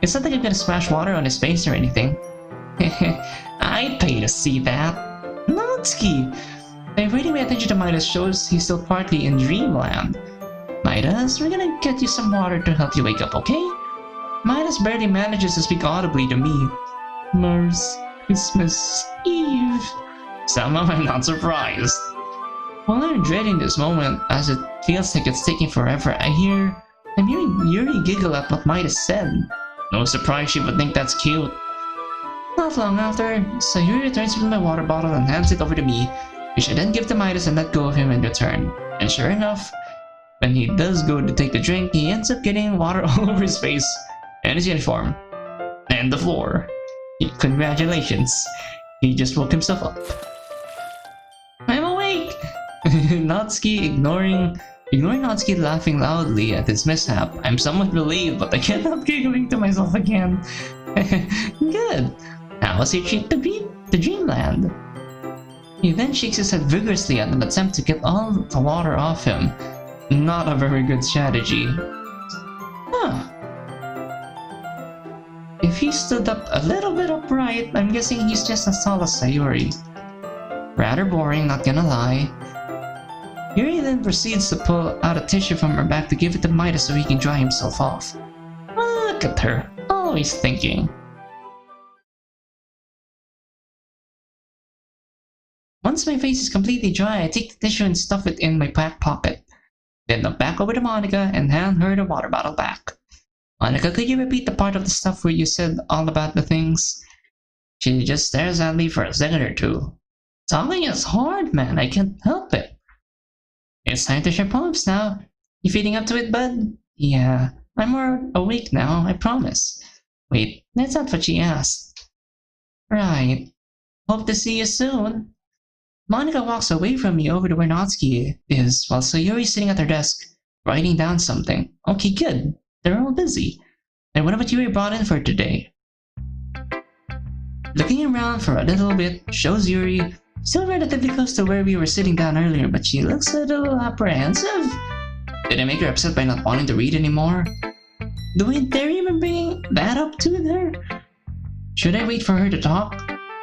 It's not like I'm gonna splash water on his face or anything. I'd pay to see that. Natsuki! Diverting my attention to Midas shows he's still partly in dreamland. Midas, we're gonna get you some water to help you wake up, okay? Midas barely manages to speak audibly to me. Mars, Christmas Eve. Somehow I'm not surprised. While I'm dreading this moment, as it feels like it's taking forever, I'm hearing Yuri giggle at what Midas said. No surprise she would think that's cute. Not long after, Sayuri returns with my water bottle and hands it over to me, which I then give to Midas and let go of him in return. And sure enough, when he does go to take the drink, he ends up getting water all over his face, and his uniform, and the floor. Congratulations, he just woke himself up. I'm awake! Natsuki ignoring Natsuki laughing loudly at his mishap. I'm somewhat relieved, but I can't help giggling to myself again. Good. How was your trip to Dreamland? He then shakes his head vigorously at an attempt to get all the water off him. Not a very good strategy. Huh. If he stood up a little bit upright, I'm guessing he's just as tall as Sayuri. Rather boring, not gonna lie. Yuri then proceeds to pull out a tissue from her bag to give it to Midas so he can dry himself off. Look at her, always thinking. Once my face is completely dry, I take the tissue and stuff it in my back pocket. Then look back over to Monica and hand her the water bottle back. Monica, could you repeat the part of the stuff where you said all about the things? She just stares at me for a second or two. Talking is hard, man, I can't help it. It's time to share poems now. You feeling up to it, bud? Yeah, I'm more awake now, I promise. Wait, that's not what she asked. Right. Hope to see you soon. Monica walks away from me over to where Natsuki is, while Sayuri's sitting at her desk, writing down something. Okay, good. They're all busy. And what about Yuri brought in for today? Looking around for a little bit shows Yuri, still relatively close to where we were sitting down earlier, but she looks a little apprehensive. Did I make her upset by not wanting to read anymore? Do we dare even bring that up to her? Should I wait for her to talk?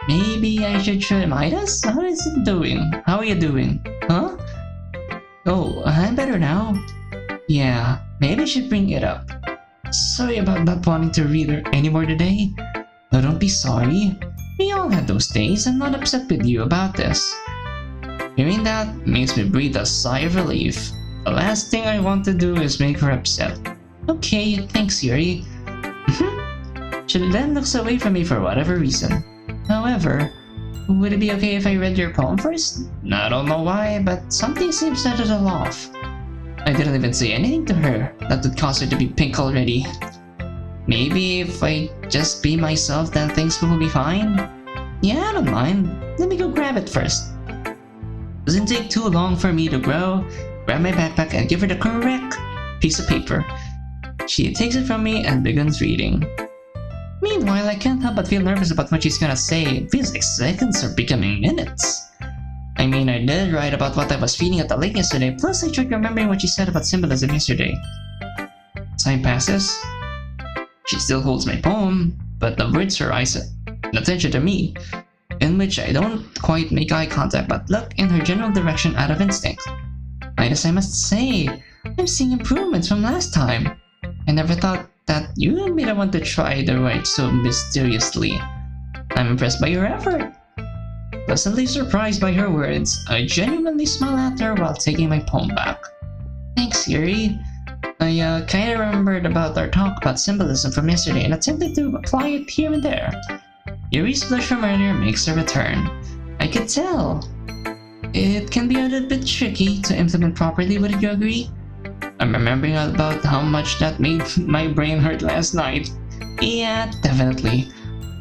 Maybe I should try Midas? How is it doing? How are you doing? Huh? Oh, I'm better now. Yeah, maybe I should bring it up. Sorry about not wanting to read her anymore today. No, don't be sorry. We all had those days. I'm not upset with you about this. Hearing that makes me breathe a sigh of relief. The last thing I want to do is make her upset. Okay, thanks, Yuri. She then looks away from me for whatever reason. However, would it be okay if I read your poem first? I don't know why, but something seems set it all off. I didn't even say anything to her that would cause her to be pink already. Maybe if I just be myself, then things will be fine? Yeah, I don't mind. Let me go grab it first. Doesn't take too long for me to grab my backpack and give her the correct piece of paper. She takes it from me and begins reading. Meanwhile, I can't help but feel nervous about what she's gonna say. It feels like seconds are becoming minutes. I mean, I did write about what I was feeling at the lake yesterday, plus I tried remembering what she said about symbolism yesterday. Time passes. She still holds my poem, but averts her eyes and attention to me, in which I don't quite make eye contact but look in her general direction out of instinct. Midas, I must say, I'm seeing improvements from last time. I never thought that you would be the one to try to write so mysteriously. I'm impressed by your effort. Pleasantly surprised by her words, I genuinely smile at her while taking my poem back. Thanks, Yuri. I kinda remembered about our talk about symbolism from yesterday and attempted to apply it here and there. Yuri's blush from earlier makes a return. I could tell. It can be a little bit tricky to implement properly, wouldn't you agree? I'm remembering about how much that made my brain hurt last night. Yeah, definitely.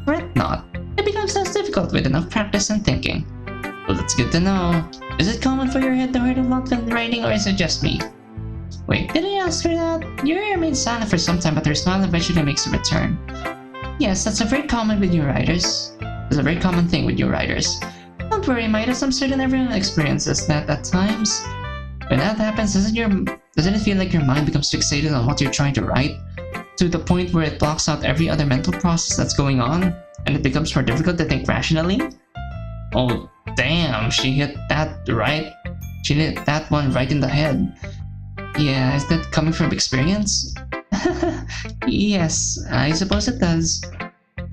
Fret not. It becomes less difficult with enough practice and thinking. Well, that's good to know. Is it common for your head to hurt a lot when writing, or is it just me? Wait, did I ask her that? Yuri remains silent for some time, but her smile eventually makes a return. Yes, that's a very common with new writers. It's a very common thing with new writers. Don't worry, Midas, I'm certain everyone experiences that at times. When that happens, doesn't it feel like your mind becomes fixated on what you're trying to write? To the point where it blocks out every other mental process that's going on, and it becomes more difficult to think rationally? Oh, damn, she hit that right. She hit that one right in the head. Yeah, is that coming from experience? Yes, I suppose it does.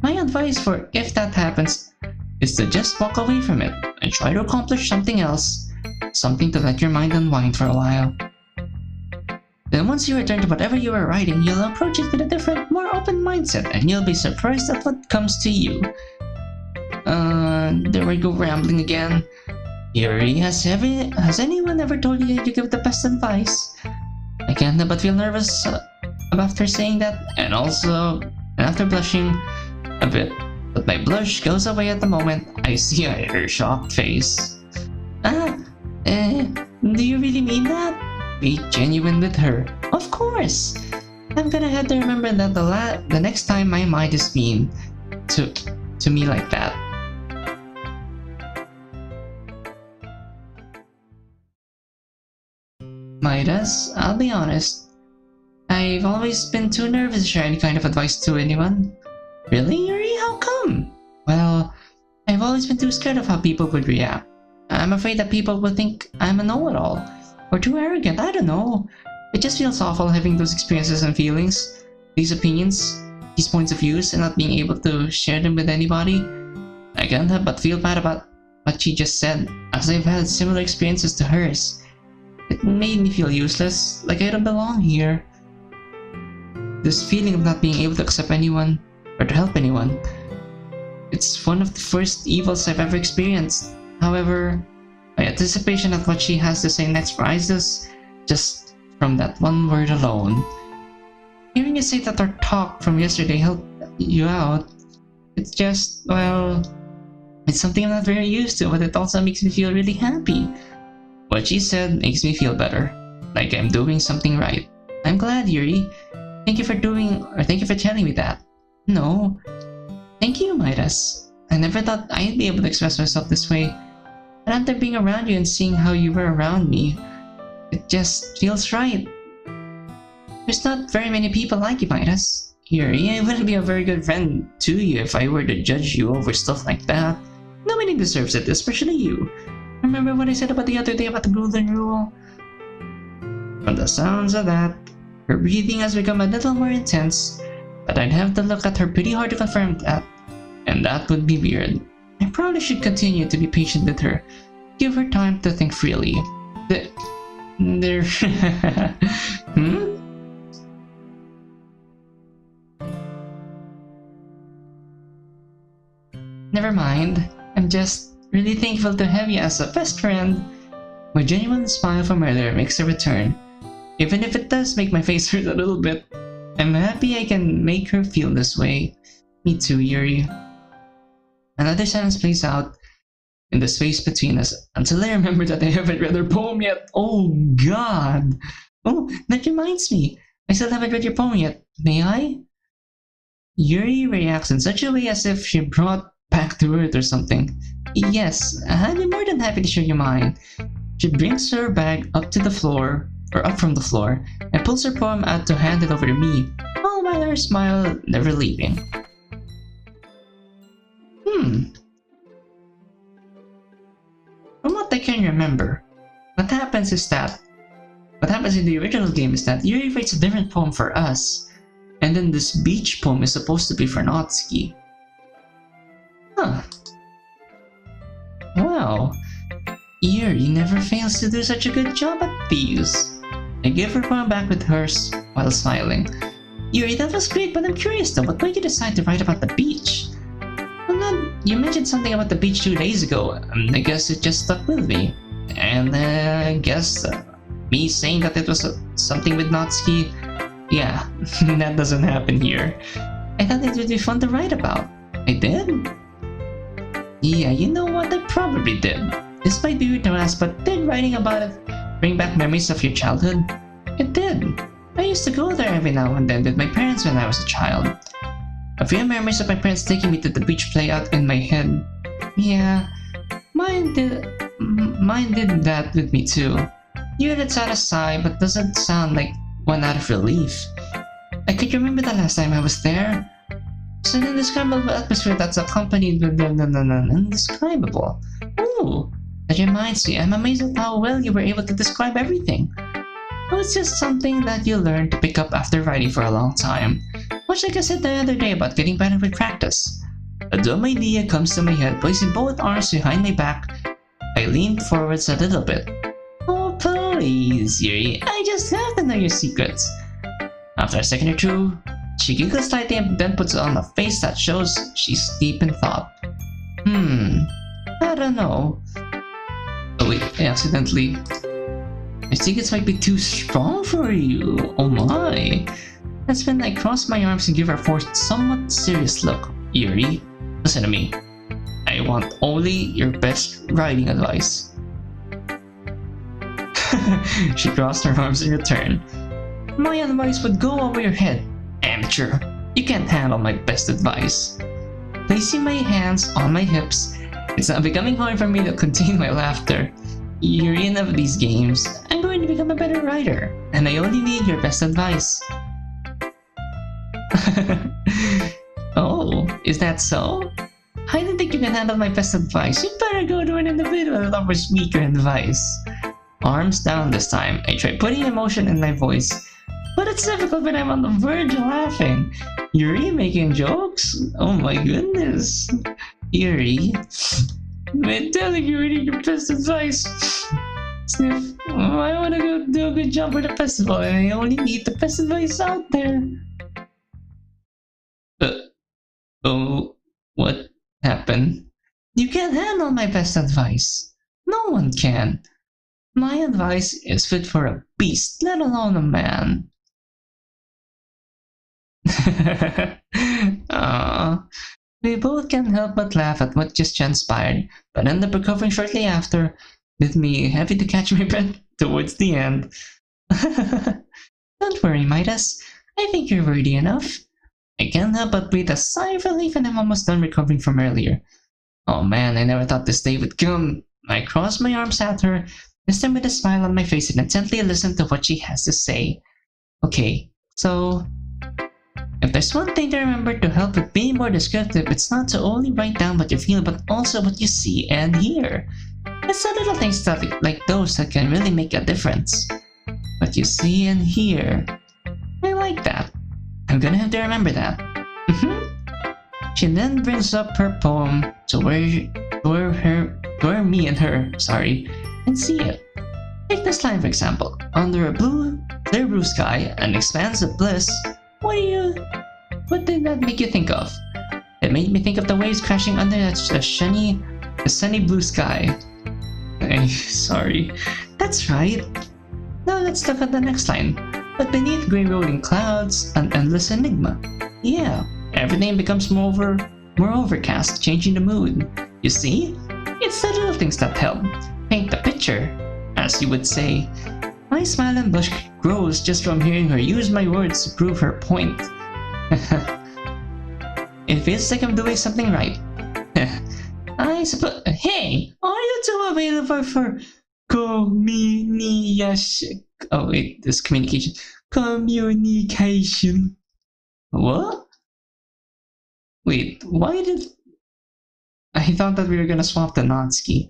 My advice for if that happens is to just walk away from it and try to accomplish something else. Something to let your mind unwind for a while. Then once you return to whatever you were writing, you'll approach it with a different, more open mindset, and you'll be surprised at what comes to you. There we go rambling again. Yuri, has anyone ever told you that you give the best advice? I can't help but feel nervous about her saying that, and after blushing a bit. But my blush goes away at the moment I see her shocked face. Do you really mean that? Be genuine with her. Of course! I'm gonna have to remember that the next time my mind is mean to me like that. Midas. I'll be honest. I've always been too nervous to share any kind of advice to anyone. Really, Yuri? How come? Well, I've always been too scared of how people would react. I'm afraid that people would think I'm a know-it-all. Or too arrogant, I don't know. It just feels awful having those experiences and feelings, these opinions, these points of views, and not being able to share them with anybody. I can't help but feel bad about what she just said, as I've had similar experiences to hers. It made me feel useless, like I don't belong here. This feeling of not being able to accept anyone, or to help anyone. It's one of the first evils I've ever experienced. However, my anticipation of what she has to say next rises just from that one word alone. Hearing you say that our talk from yesterday helped you out, it's just, well, it's something I'm not very used to, but it also makes me feel really happy. What she said makes me feel better, like I'm doing something right. I'm glad, Yuri. Thank you for telling me that. No, thank you, Midas. I never thought I'd be able to express myself this way. But after being around you and seeing how you were around me, it just feels right. There's not very many people like you, Midas. Yuri, I wouldn't be a very good friend to you if I were to judge you over stuff like that. Nobody deserves it, especially you. Remember what I said about the other day about the golden rule? From the sounds of that, her breathing has become a little more intense, but I'd have to look at her pretty hard to confirm that, and that would be weird. I probably should continue to be patient with her, give her time to think freely. Never mind. I'm just really thankful to have you as a best friend. My genuine smile from earlier makes a return. Even if it does make my face hurt a little bit, I'm happy I can make her feel this way. Me too, Yuri. Another sentence plays out in the space between us until I remember that I haven't read her poem yet. Oh god! Oh, that reminds me. I still haven't read your poem yet. May I? Yuri reacts in such a way as if she brought back to earth or something. Yes, I'd be more than happy to share you mine. She brings her bag up from the floor, and pulls her poem out to hand it over to me, all while her smile never leaving. From what I can remember, what happens in the original game is that Yuri writes a different poem for us, and then this beach poem is supposed to be for Natsuki. Huh. Wow. Yuri never fails to do such a good job at these. I give her poem back with hers while smiling. Yuri, that was great, but I'm curious though, what made you decide to write about the beach? You mentioned something about the beach 2 days ago, and I guess it just stuck with me. And I guess me saying that it was something with Natsuki, yeah, that doesn't happen here. I thought it would be fun to write about. I did? Yeah, you know what, I probably did. This might be weird to ask, but did writing about it bring back memories of your childhood? It did. I used to go there every now and then with my parents when I was a child. A few memories of my parents taking me to the beach play out in my head. Yeah, mine did that with me too. You let out a sigh, but doesn't sound like one out of relief. I could remember the last time I was there. It's an indescribable atmosphere that's accompanied with an indescribable. Ooh, that reminds me, I'm amazed at how well you were able to describe everything. Oh, it's just something that you learn to pick up after writing for a long time. Much like I said the other day about getting better with practice. A dumb idea comes to my head, placing both arms behind my back. I lean forwards a little bit. Oh please, Yuri, I just have to know your secrets. After a second or two, she giggles slightly and then puts on a face that shows she's deep in thought. I don't know. Oh wait, I accidentally... I think it might be too strong for you. Oh my. That's when I cross my arms and give her a somewhat serious look. Yuri, listen to me. I want only your best writing advice. She crossed her arms in return. My advice would go over your head. Amateur, you can't handle my best advice. Placing my hands on my hips, it's not becoming hard for me to contain my laughter. Yuri, enough of these games. I'm going to become a better writer, and I only need your best advice. Oh, is that so? I don't think you can handle my best advice. You'd better go to an individual that offers weaker advice. Arms down this time. I try putting emotion in my voice, but it's difficult when I'm on the verge of laughing. Yuri making jokes? Oh my goodness. Yuri, I'm telling you really your best advice. Sniff, I want to go do a good job for the festival, and I only need the best advice out there. Oh, what happened? You can't handle my best advice. No one can. My advice is fit for a beast, let alone a man. We both can't help but laugh at what just transpired, but end up recovering shortly after, with me having to catch my breath towards the end. Don't worry, Midas. I think you're worthy enough. I can't help but breathe a sigh of relief, and I'm almost done recovering from earlier. Oh man, I never thought this day would come. I crossed my arms at her, this time with a smile on my face, and intently listened to what she has to say. Okay, so if there's one thing to remember to help with being more descriptive, it's not to only write down what you feel, but also what you see and hear. It's the little things like those that can really make a difference. What you see and hear. I like that. I'm gonna have to remember that. She then brings up her poem to where me and her, and see it. Take this line for example. Under a clear blue sky, an expanse of bliss. What did that make you think of? It made me think of the waves crashing under the sunny blue sky. Sorry. That's right. Now let's look at the next line. But beneath grey rolling clouds, an endless enigma. Yeah, everything becomes more overcast, changing the mood. You see? It's the little things that help. Paint the picture, as you would say. My smile and blush grows just from hearing her use my words to prove her point. It feels like I'm doing something right. I suppose. Hey, are you two available for communication? Oh wait, this communication. Communication. What? Wait, why did... I thought that we were gonna swap the Natsuki.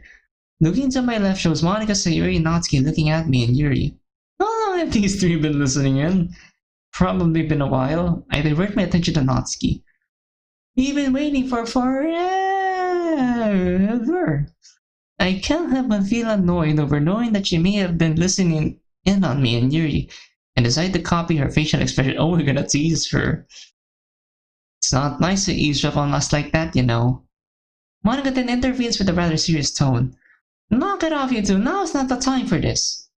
Looking to my left shows Monika, Sayuri, and Natsuki looking at me and Yuri. How long have these three been listening in? Probably been a while. I divert my attention to Natsuki. We've been waiting for forever. I can't help but feel annoyed over knowing that she may have been listening in on me and Yuri, and decide to copy her facial expression. Oh, we're gonna tease her. It's not nice to eavesdrop on us like that, you know. Monika then intervenes with a rather serious tone. Knock it off, you two. Now is not the time for this.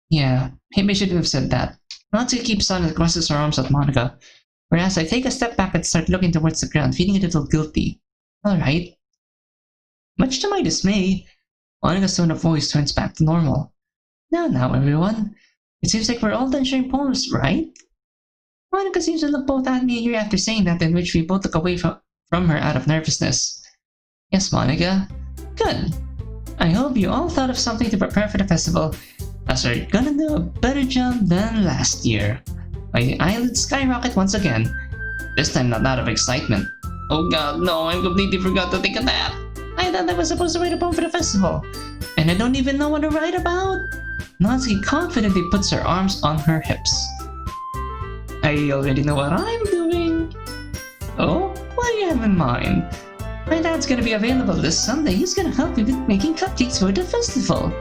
Yeah, maybe I shouldn't have said that. Natsuki keeps on and crosses her arms at Monika, whereas I take a step back and start looking towards the ground, feeling a little guilty. Alright. Much to my dismay, Monika's tone of voice turns back to normal. Now, everyone. It seems like we're all done sharing poems, right? Monika seems to look both at me and Yuri after saying that, in which we both look away from her out of nervousness. Yes, Monika. Good. I hope you all thought of something to prepare for the festival, as we're gonna do a better job than last year. My eyelids skyrocket once again, this time not out of excitement. Oh god, no, I completely forgot to think of that. I thought I was supposed to write a poem for the festival, and I don't even know what to write about. Natsuki confidently puts her arms on her hips. I already know what I'm doing. Oh, what do you have in mind? My dad's gonna be available this Sunday. He's gonna help me with making cupcakes for the festival.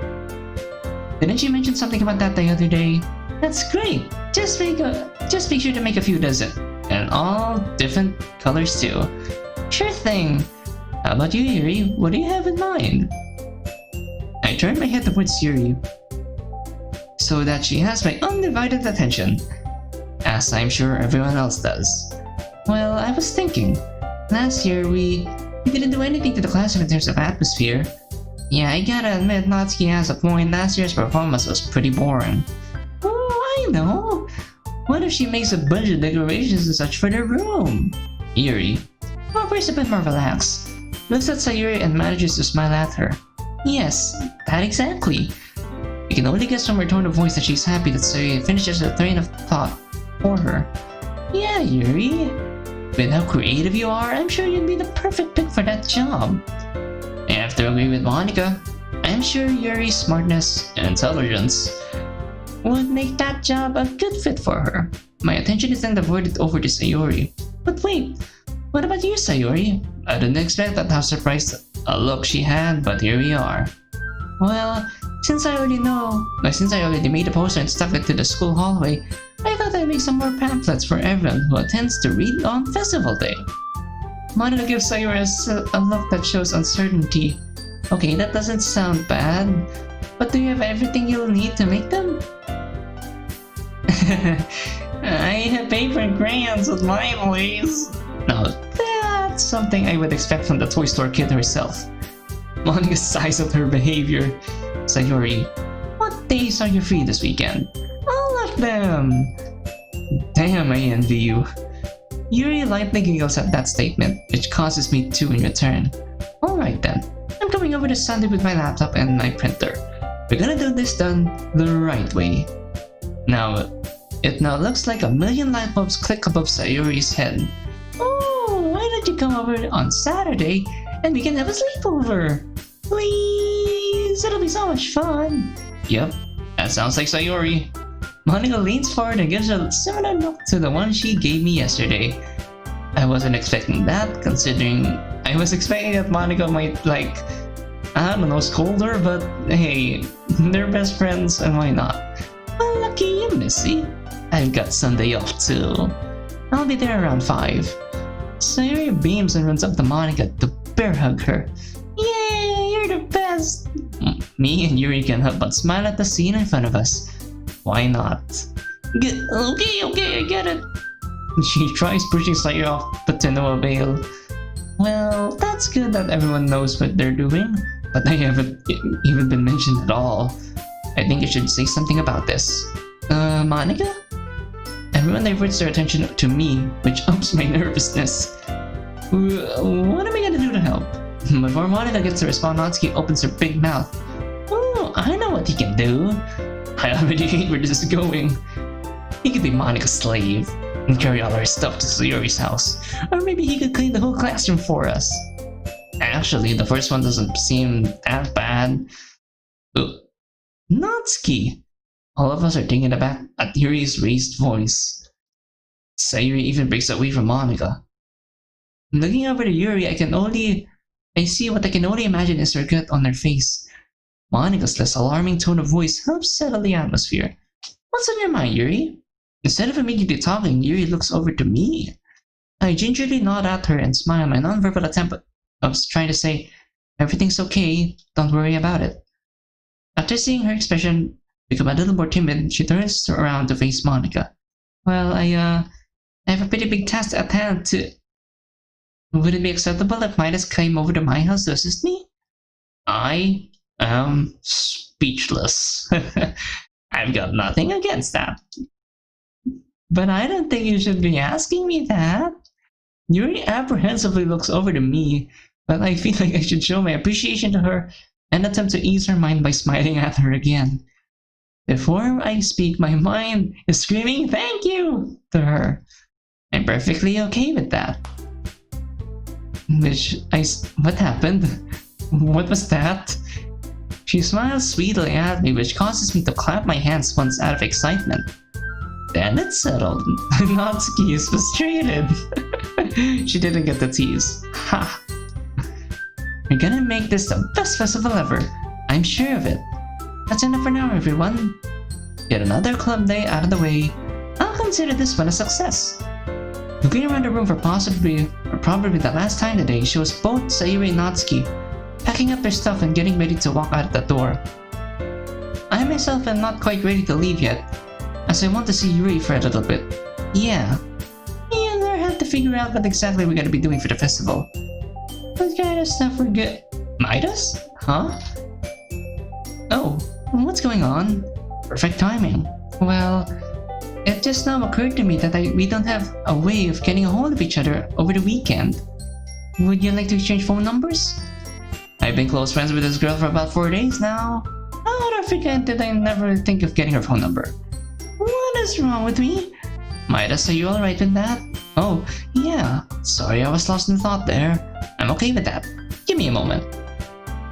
Didn't you mention something about that the other day? That's great. Just be sure to make a few dozen, and all different colors too. Sure thing. How about you, Yuri? What do you have in mind? I turn my head towards Yuri, so that she has my undivided attention, as I'm sure everyone else does. Well, I was thinking, last year we didn't do anything to the classroom in terms of atmosphere. Yeah, I gotta admit, Natsuki has a point. Last year's performance was pretty boring. Oh, I know. What if she makes a bunch of decorations and such for the room? Yuri, who appears a bit more relaxed, looks at Sayuri and manages to smile at her. Yes, that exactly. You can only guess from her tone of voice that she's happy that Sayuri finishes her train of thought for her. Yeah, Yuri. With how creative you are, I'm sure you'd be the perfect pick for that job. I have to agree with Monica. I'm sure Yuri's smartness and intelligence would make that job a good fit for her. My attention is then diverted over to Sayuri. But wait, what about you, Sayuri? I didn't expect that how surprised a look she had, but here we are. Well, since I already made a poster and stuck it to the school hallway, I thought I'd make some more pamphlets for everyone who attends to read on festival day. Monica gives Sayuri a look that shows uncertainty. Okay, that doesn't sound bad, but do you have everything you'll need to make them? I have paper and crayons at my place. Now that's something I would expect from the toy store kid herself. Monica sighs at her behavior. Sayuri, what days are you free this weekend? All of them! Damn, I envy you. Yuri lightly giggles at that statement, which causes me to in return. Alright then, I'm coming over to Sunday with my laptop and my printer. We're gonna do this done the right way. Now, it now looks like a million light bulbs click above Sayuri's head. Oh, why don't you come over on Saturday and we can have a sleepover? Please, it'll be so much fun. Yep, that sounds like Sayuri. Monica leans forward and gives a similar look to the one she gave me yesterday. I wasn't expecting that, considering I was expecting that Monica might, like, I don't know, scold her, but hey, they're best friends and why not? Well, lucky you, Missy. I've got Sunday off too. I'll be there around 5. Sayuri beams and runs up to Monica to bear hug her. Yay, you're the best! Me and Yuri can't help but smile at the scene in front of us. Why not? Okay, I get it. She tries pushing Sayuri off, but to no avail. Well, that's good that everyone knows what they're doing, but I haven't even been mentioned at all. I think I should say something about this. Monica? Everyone diverts their attention to me, which ups my nervousness. What am I gonna do to help? Before Monica gets to respond, Natsuki opens her big mouth. Oh, I know what he can do. I already hate where this is going. He could be Monica's slave and carry all our stuff to Sayuri's house. Or maybe he could clean the whole classroom for us. Actually, the first one doesn't seem that bad. Natsuki! All of us are taken aback at Yuri's raised voice. Sayuri even breaks away from Monica. Looking over to Yuri, I see what I can only imagine is regret on her face. Monica's less alarming tone of voice helps settle the atmosphere. What's on your mind, Yuri? Instead of immediately talking, Yuri looks over to me. I gingerly nod at her and smile, my non-verbal attempt of trying to say, everything's okay, don't worry about it. After seeing her expression become a little more timid, she turns around to face Monica. Well, I have a pretty big task at hand to... Would it be acceptable if Midas came over to my house to assist me? I am speechless. I've got nothing against that. But I don't think you should be asking me that. Yuri apprehensively looks over to me, but I feel like I should show my appreciation to her and attempt to ease her mind by smiling at her again. Before I speak, my mind is screaming thank you to her. I'm perfectly okay with that. What happened? What was that? She smiles sweetly at me, which causes me to clap my hands once out of excitement. Then it's settled. Natsuki is frustrated. She didn't get the tease. Ha! We're gonna make this the best festival ever. I'm sure of it. That's enough for now, everyone. Get another club day out of the way. I'll consider this one a success. Looking around the room for probably the last time today shows both Sayuri and Natsuki packing up their stuff and getting ready to walk out the door. I myself am not quite ready to leave yet, as I want to see Yuri for a little bit. Yeah. Me and her have to figure out what exactly we're gonna be doing for the festival. What kind of stuff we're Midas? Huh? Oh, what's going on? Perfect timing. Well, it just now occurred to me that we don't have a way of getting a hold of each other over the weekend. Would you like to exchange phone numbers? I've been close friends with this girl for about 4 days now. How the freaking did I never think of getting her phone number? What is wrong with me? Midas, are you alright with that? Oh, yeah. Sorry, I was lost in thought there. I'm okay with that. Give me a moment.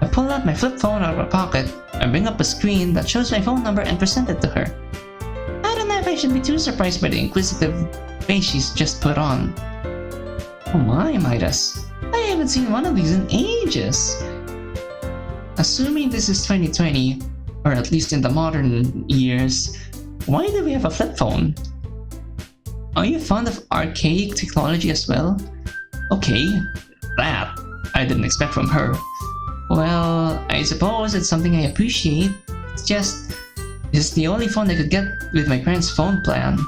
I pull out my flip phone out of my pocket and bring up a screen that shows my phone number and present it to her. I don't know if I should be too surprised by the inquisitive face she's just put on. Oh my, Midas. I haven't seen one of these in ages. Assuming this is 2020, or at least in the modern years, why do we have a flip phone? Are you fond of archaic technology as well? Okay, that I didn't expect from her. Well, I suppose it's something I appreciate. It's just, this is the only phone I could get with my parents' phone plan.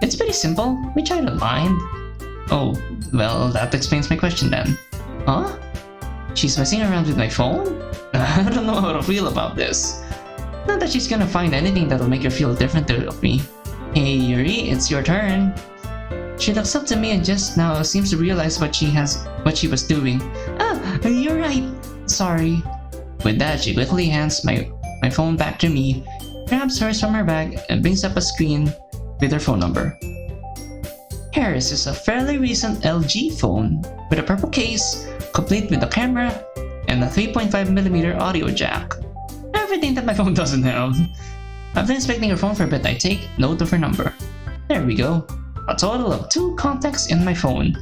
It's pretty simple, which I don't mind. Oh, well, that explains my question then. Huh? She's messing around with my phone? I don't know how to feel about this. Not that she's gonna find anything that'll make her feel differently of me. Hey Yuri, it's your turn. She looks up to me and just now seems to realize what she was doing. Ah, you're right. Sorry. With that, she quickly hands my phone back to me, grabs hers from her bag, and brings up a screen with her phone number. Hers is a fairly recent LG phone with a purple case, complete with a camera and a 3.5mm audio jack. Everything that my phone doesn't have. After inspecting her phone for a bit, I take note of her number. There we go. A total of 2 contacts in my phone.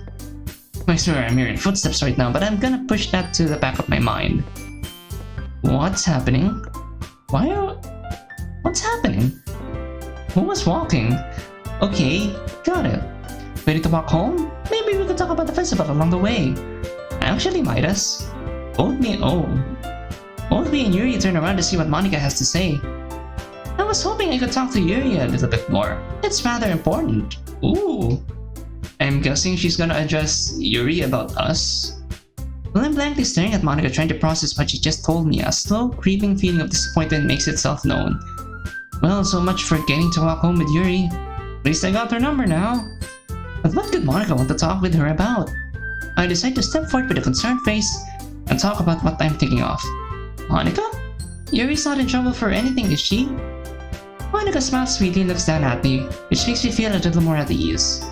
I swear I'm hearing footsteps right now, but I'm gonna push that to the back of my mind. What's happening? What's happening? Who was walking? Okay, got it. Ready to walk home? Maybe we could talk about the festival along the way. Actually, Midas, both me and Yuri turn around to see what Monica has to say. I was hoping I could talk to Yuri a little bit more. It's rather important. Ooh. I'm guessing she's gonna address Yuri about us. Well, I'm blankly staring at Monica trying to process what she just told me. A slow, creeping feeling of disappointment makes itself known. Well, so much for getting to walk home with Yuri. At least I got her number now. But what could Monica want to talk with her about? I decide to step forward with a concerned face and talk about what I'm thinking of. Monica? Yuri's not in trouble for anything, is she? Monica smiles sweetly and looks down at me, which makes me feel a little more at ease.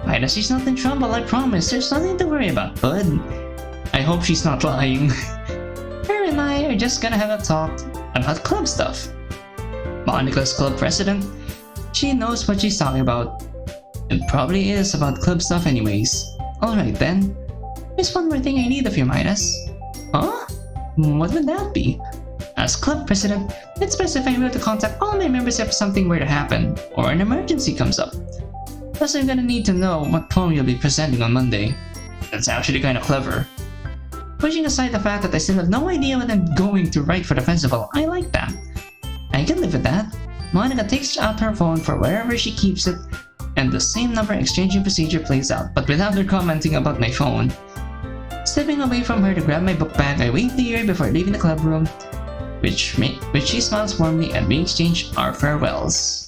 Midas, she's not in trouble, I promise. There's nothing to worry about, bud. I hope she's not lying. Her and I are just gonna have a talk about club stuff. Monica's club president. She knows what she's talking about. It probably is about club stuff anyways. Alright then. There's one more thing I need of you, Midas. Huh? What would that be? As club president, it's best if I'm able to contact all my members if something were to happen, or an emergency comes up. Plus I'm gonna need to know what poem you'll be presenting on Monday. That's actually kinda clever. Pushing aside the fact that I still have no idea what I'm going to write for the festival, I like that. I can live with that. Monica takes out her phone for wherever she keeps it, and the same number exchanging procedure plays out, but without her commenting about my phone. Stepping away from her to grab my book bag, I wave to Yuri before leaving the club room, which she smiles warmly, and we exchange our farewells.